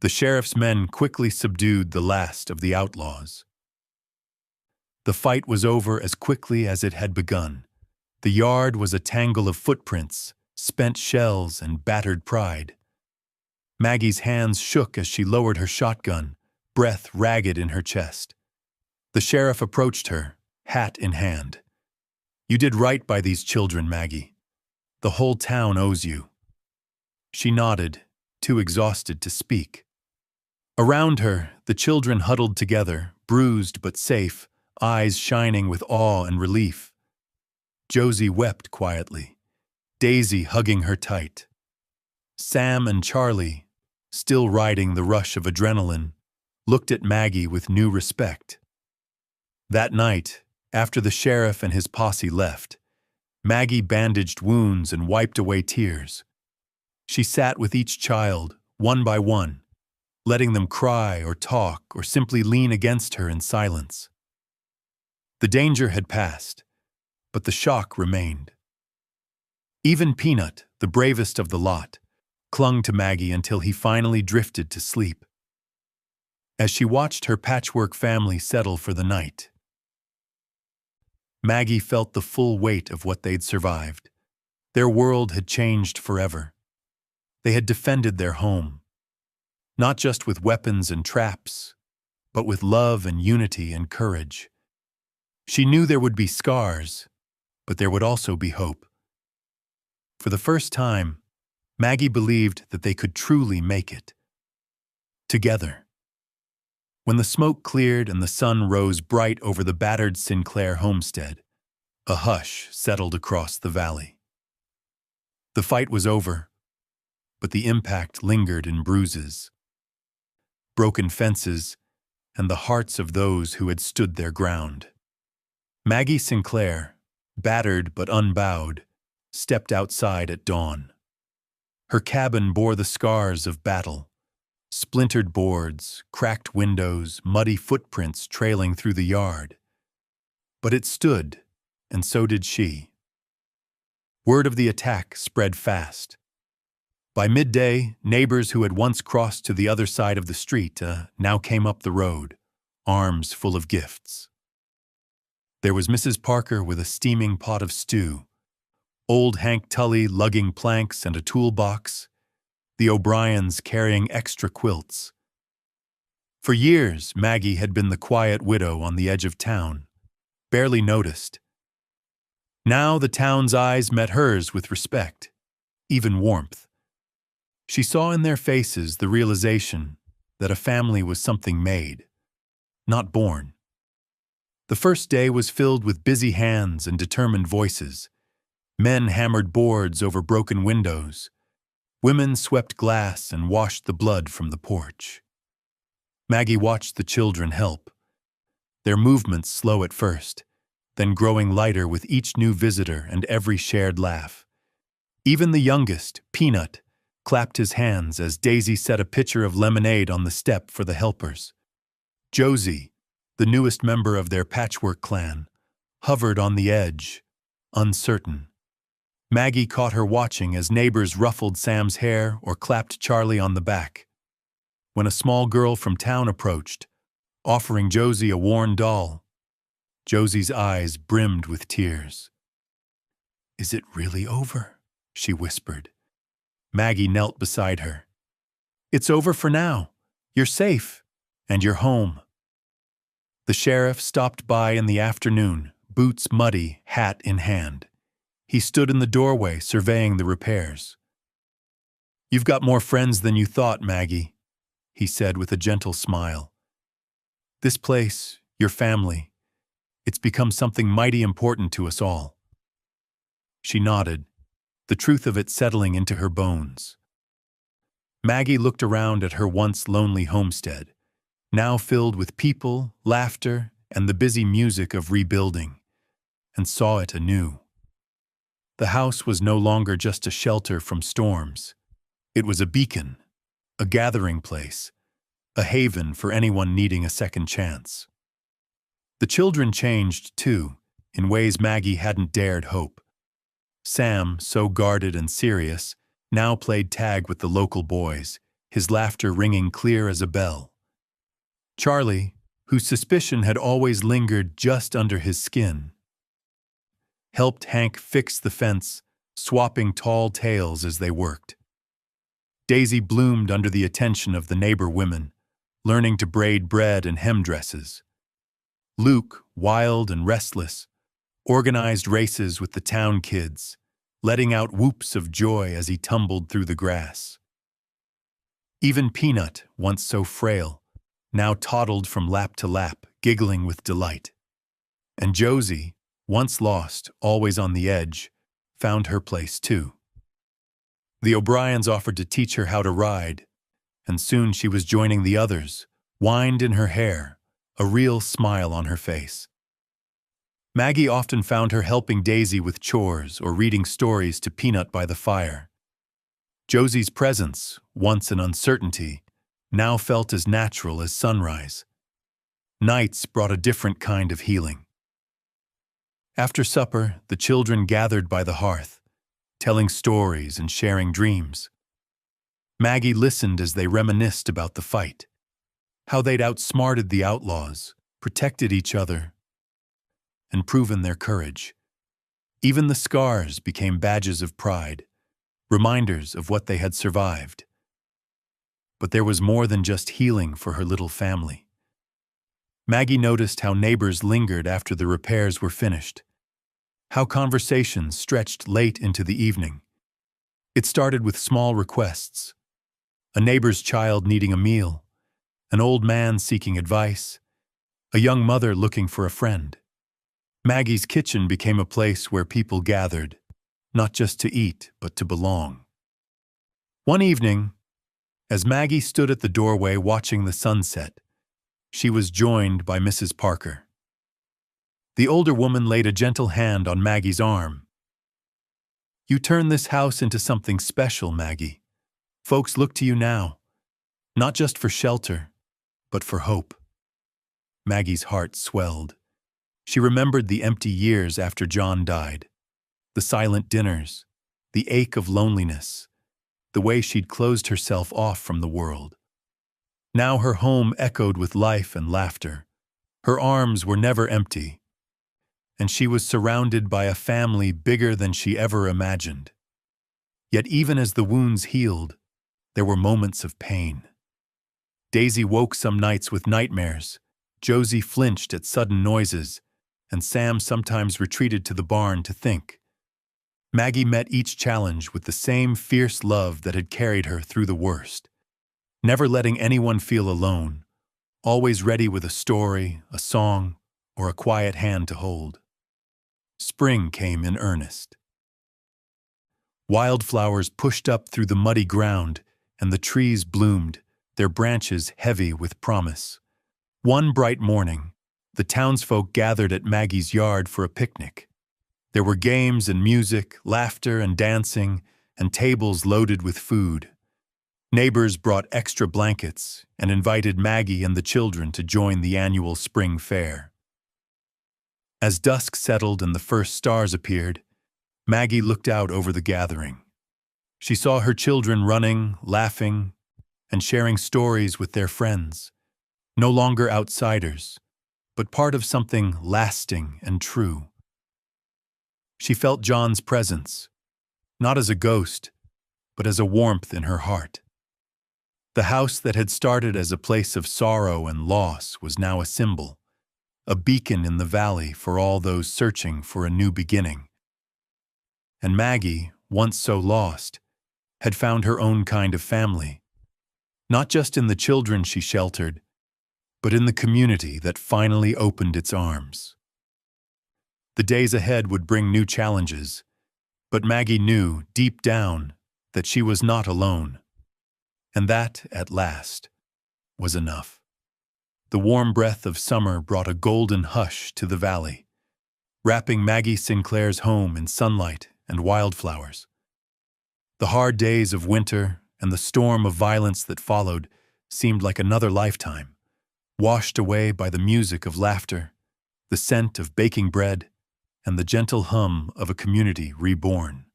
The sheriff's men quickly subdued the last of the outlaws. The fight was over as quickly as it had begun. The yard was a tangle of footprints, spent shells, and battered pride. Maggie's hands shook as she lowered her shotgun, breath ragged in her chest. The sheriff approached her, hat in hand. "You did right by these children, Maggie. The whole town owes you." She nodded, too exhausted to speak. Around her, the children huddled together, bruised but safe, eyes shining with awe and relief. Josie wept quietly, Daisy hugging her tight. Sam and Charlie, still riding the rush of adrenaline, looked at Maggie with new respect. That night, after the sheriff and his posse left, Maggie bandaged wounds and wiped away tears. She sat with each child, one by one, letting them cry or talk or simply lean against her in silence. The danger had passed, but the shock remained. Even Peanut, the bravest of the lot, clung to Maggie until he finally drifted to sleep. As she watched her patchwork family settle for the night, Maggie felt the full weight of what they'd survived. Their world had changed forever. They had defended their home, not just with weapons and traps, but with love and unity and courage. She knew there would be scars, but there would also be hope. For the first time, Maggie believed that they could truly make it. Together. When the smoke cleared and the sun rose bright over the battered Sinclair homestead, a hush settled across the valley. The fight was over, but the impact lingered in bruises, broken fences, and the hearts of those who had stood their ground. Maggie Sinclair, battered but unbowed, stepped outside at dawn. Her cabin bore the scars of battle. Splintered boards, cracked windows, muddy footprints trailing through the yard. But it stood, and so did she. Word of the attack spread fast. By midday, neighbors who had once crossed to the other side of the street now came up the road, arms full of gifts. There was Mrs. Parker with a steaming pot of stew, old Hank Tully lugging planks and a toolbox, the O'Briens carrying extra quilts. For years, Maggie had been the quiet widow on the edge of town, barely noticed. Now the town's eyes met hers with respect, even warmth. She saw in their faces the realization that a family was something made, not born. The first day was filled with busy hands and determined voices. Men hammered boards over broken windows. Women swept glass and washed the blood from the porch. Maggie watched the children help, their movements slow at first, then growing lighter with each new visitor and every shared laugh. Even the youngest, Peanut, clapped his hands as Daisy set a pitcher of lemonade on the step for the helpers. Josie, the newest member of their patchwork clan, hovered on the edge, uncertain. Maggie caught her watching as neighbors ruffled Sam's hair or clapped Charlie on the back. When a small girl from town approached, offering Josie a worn doll, Josie's eyes brimmed with tears. "Is it really over?" she whispered. Maggie knelt beside her. "It's over for now. You're safe, and you're home." The sheriff stopped by in the afternoon, boots muddy, hat in hand. He stood in the doorway surveying the repairs. "You've got more friends than you thought, Maggie," he said with a gentle smile. "This place, your family, it's become something mighty important to us all." She nodded, the truth of it settling into her bones. Maggie looked around at her once lonely homestead, now filled with people, laughter, and the busy music of rebuilding, and saw it anew. The house was no longer just a shelter from storms. It was a beacon, a gathering place, a haven for anyone needing a second chance. The children changed, too, in ways Maggie hadn't dared hope. Sam, so guarded and serious, now played tag with the local boys, his laughter ringing clear as a bell. Charlie, whose suspicion had always lingered just under his skin, helped Hank fix the fence, swapping tall tales as they worked. Daisy bloomed under the attention of the neighbor women, learning to braid bread and hem dresses. Luke, wild and restless, organized races with the town kids, letting out whoops of joy as he tumbled through the grass. Even Peanut, once so frail, now toddled from lap to lap, giggling with delight. And Josie, once lost, always on the edge, found her place too. The O'Briens offered to teach her how to ride, and soon she was joining the others, wind in her hair, a real smile on her face. Maggie often found her helping Daisy with chores or reading stories to Peanut by the fire. Josie's presence, once an uncertainty, now felt as natural as sunrise. Nights brought a different kind of healing. After supper, the children gathered by the hearth, telling stories and sharing dreams. Maggie listened as they reminisced about the fight, how they'd outsmarted the outlaws, protected each other, and proven their courage. Even the scars became badges of pride, reminders of what they had survived. But there was more than just healing for her little family. Maggie noticed how neighbors lingered after the repairs were finished, how conversations stretched late into the evening. It started with small requests: a neighbor's child needing a meal, an old man seeking advice, a young mother looking for a friend. Maggie's kitchen became a place where people gathered, not just to eat, but to belong. One evening, as Maggie stood at the doorway watching the sunset, she was joined by Mrs. Parker. The older woman laid a gentle hand on Maggie's arm. You turned this house into something special, Maggie. Folks look to you now, not just for shelter, but for hope." Maggie's heart swelled. She remembered the empty years after John died, the silent dinners, the ache of loneliness, the way she'd closed herself off from the world. Now her home echoed with life and laughter. Her arms were never empty, and she was surrounded by a family bigger than she ever imagined. Yet even as the wounds healed, there were moments of pain. Daisy woke some nights with nightmares, Josie flinched at sudden noises, and Sam sometimes retreated to the barn to think. Maggie met each challenge with the same fierce love that had carried her through the worst, never letting anyone feel alone, always ready with a story, a song, or a quiet hand to hold. Spring came in earnest. Wildflowers pushed up through the muddy ground, and the trees bloomed, their branches heavy with promise. One bright morning, the townsfolk gathered at Maggie's yard for a picnic. There were games and music, laughter and dancing, and tables loaded with food. Neighbors brought extra blankets and invited Maggie and the children to join the annual spring fair. As dusk settled and the first stars appeared, Maggie looked out over the gathering. She saw her children running, laughing, and sharing stories with their friends, no longer outsiders, but part of something lasting and true. She felt John's presence, not as a ghost, but as a warmth in her heart. The house that had started as a place of sorrow and loss was now a symbol, a beacon in the valley for all those searching for a new beginning. And Maggie, once so lost, had found her own kind of family, not just in the children she sheltered, but in the community that finally opened its arms. The days ahead would bring new challenges, but Maggie knew, deep down, that she was not alone. And that, at last, was enough. The warm breath of summer brought a golden hush to the valley, wrapping Maggie Sinclair's home in sunlight and wildflowers. The hard days of winter and the storm of violence that followed seemed like another lifetime, washed away by the music of laughter, the scent of baking bread, and the gentle hum of a community reborn.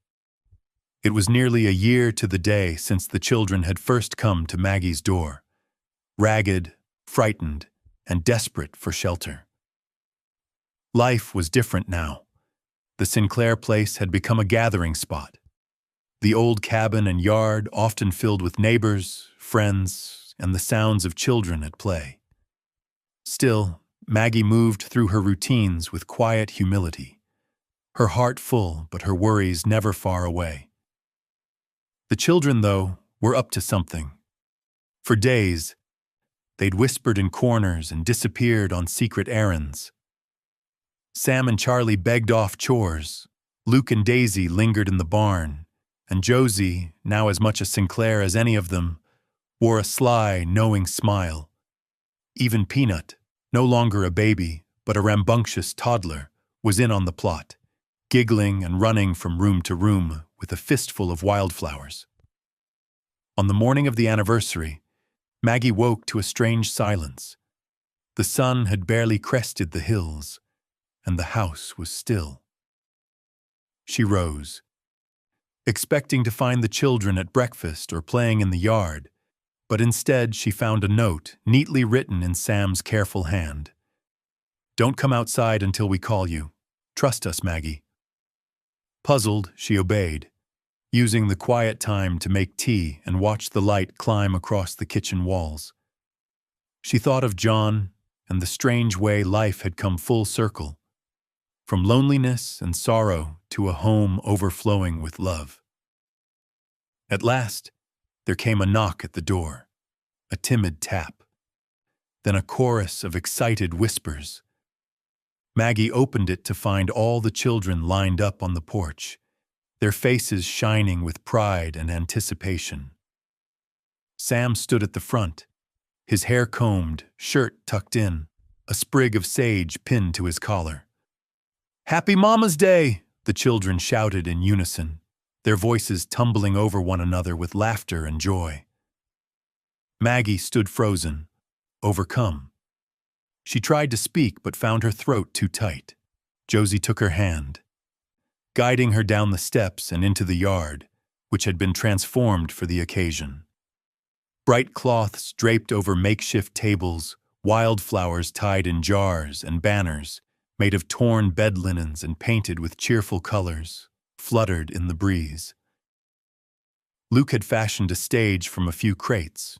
It was nearly a year to the day since the children had first come to Maggie's door, ragged, frightened, and desperate for shelter. Life was different now. The Sinclair place had become a gathering spot. The old cabin and yard often filled with neighbors, friends, and the sounds of children at play. Still, Maggie moved through her routines with quiet humility, her heart full but her worries never far away. The children, though, were up to something. For days, they'd whispered in corners and disappeared on secret errands. Sam and Charlie begged off chores, Luke and Daisy lingered in the barn, and Josie, now as much a Sinclair as any of them, wore a sly, knowing smile. Even Peanut, no longer a baby, but a rambunctious toddler, was in on the plot, giggling and running from room to room with a fistful of wildflowers. On the morning of the anniversary, Maggie woke to a strange silence. The sun had barely crested the hills, and the house was still. She rose, expecting to find the children at breakfast or playing in the yard, but instead she found a note neatly written in Sam's careful hand. "Don't come outside until we call you. Trust us, Maggie." Puzzled, she obeyed, using the quiet time to make tea and watch the light climb across the kitchen walls. She thought of John and the strange way life had come full circle, from loneliness and sorrow to a home overflowing with love. At last, there came a knock at the door, a timid tap, then a chorus of excited whispers. Maggie opened it to find all the children lined up on the porch, their faces shining with pride and anticipation. Sam stood at the front, his hair combed, shirt tucked in, a sprig of sage pinned to his collar. "Happy Mama's Day!" the children shouted in unison, their voices tumbling over one another with laughter and joy. Maggie stood frozen, overcome. She tried to speak but found her throat too tight. Josie took her hand, guiding her down the steps and into the yard, which had been transformed for the occasion. Bright cloths draped over makeshift tables, wildflowers tied in jars, and banners, made of torn bed linens and painted with cheerful colors, fluttered in the breeze. Luke had fashioned a stage from a few crates,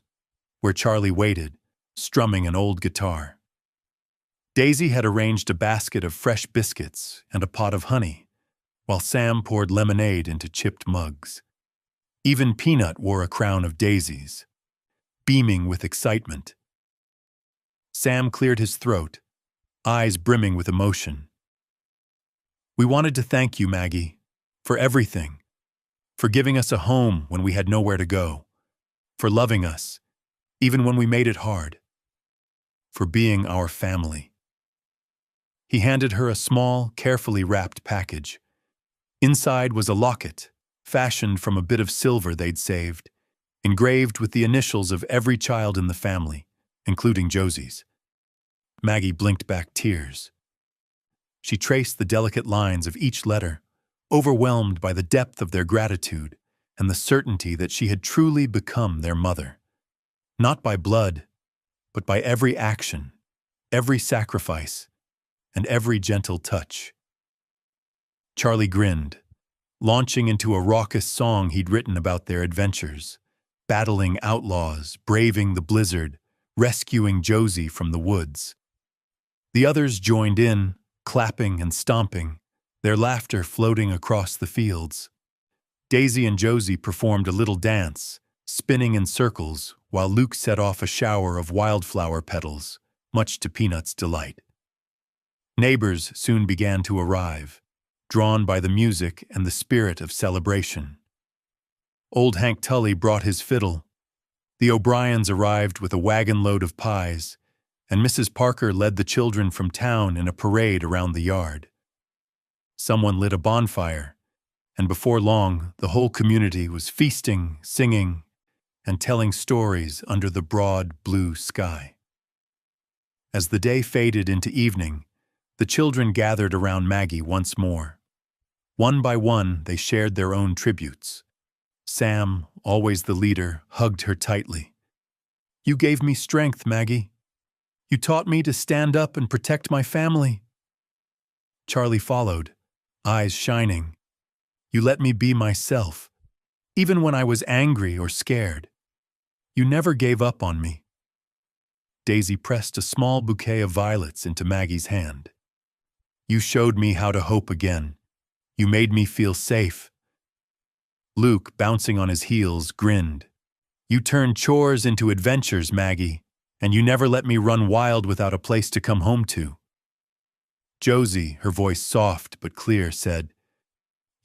where Charlie waited, strumming an old guitar. Daisy had arranged a basket of fresh biscuits and a pot of honey, while Sam poured lemonade into chipped mugs. Even Peanut wore a crown of daisies, beaming with excitement. Sam cleared his throat, eyes brimming with emotion. "We wanted to thank you, Maggie, for everything, for giving us a home when we had nowhere to go, for loving us, even when we made it hard, for being our family." He handed her a small, carefully wrapped package. Inside was a locket, fashioned from a bit of silver they'd saved, engraved with the initials of every child in the family, including Josie's. Maggie blinked back tears. She traced the delicate lines of each letter, overwhelmed by the depth of their gratitude and the certainty that she had truly become their mother. Not by blood, but by every action, every sacrifice, and every gentle touch. Charlie grinned, launching into a raucous song he'd written about their adventures, battling outlaws, braving the blizzard, rescuing Josie from the woods. The others joined in, clapping and stomping, their laughter floating across the fields. Daisy and Josie performed a little dance, spinning in circles, while Luke set off a shower of wildflower petals, much to Peanut's delight. Neighbors soon began to arrive, drawn by the music and the spirit of celebration. Old Hank Tully brought his fiddle. The O'Briens arrived with a wagon load of pies, and Mrs. Parker led the children from town in a parade around the yard. Someone lit a bonfire, and before long, the whole community was feasting, singing, and telling stories under the broad blue sky. As the day faded into evening, the children gathered around Maggie once more. One by one, they shared their own tributes. Sam, always the leader, hugged her tightly. "You gave me strength, Maggie. You taught me to stand up and protect my family." Charlie followed, eyes shining. "You let me be myself, even when I was angry or scared. You never gave up on me." Daisy pressed a small bouquet of violets into Maggie's hand. "You showed me how to hope again. You made me feel safe." Luke, bouncing on his heels, grinned. "You turned chores into adventures, Maggie, and you never let me run wild without a place to come home to." Josie, her voice soft but clear, said,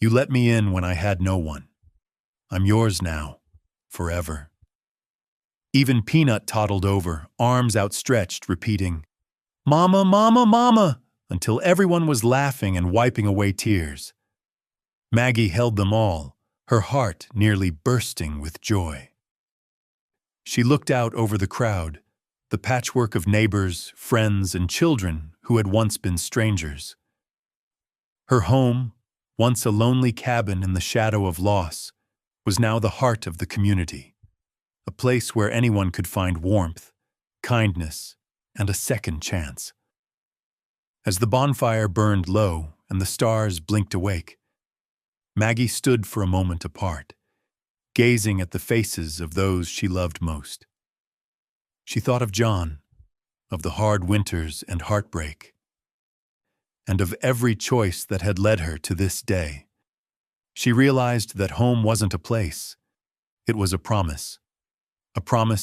"You let me in when I had no one. I'm yours now, forever." Even Peanut toddled over, arms outstretched, repeating, "Mama, Mama, Mama," until everyone was laughing and wiping away tears. Maggie held them all, her heart nearly bursting with joy. She looked out over the crowd, the patchwork of neighbors, friends, and children who had once been strangers. Her home, once a lonely cabin in the shadow of loss, was now the heart of the community, a place where anyone could find warmth, kindness, and a second chance. As the bonfire burned low and the stars blinked awake, Maggie stood for a moment apart, gazing at the faces of those she loved most. She thought of John, of the hard winters and heartbreak, and of every choice that had led her to this day. She realized that home wasn't a place, it was a promise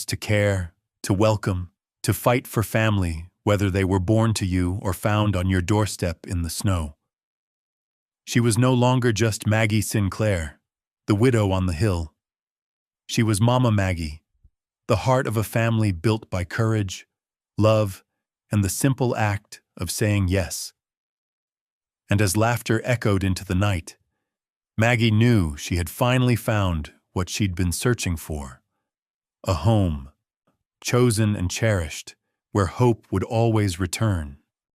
to care, to welcome, to fight for family, whether they were born to you or found on your doorstep in the snow. She was no longer just Maggie Sinclair, the widow on the hill. She was Mama Maggie, the heart of a family built by courage, love, and the simple act of saying yes. And as laughter echoed into the night, Maggie knew she had finally found what she'd been searching for. A home, chosen and cherished, where hope would always return.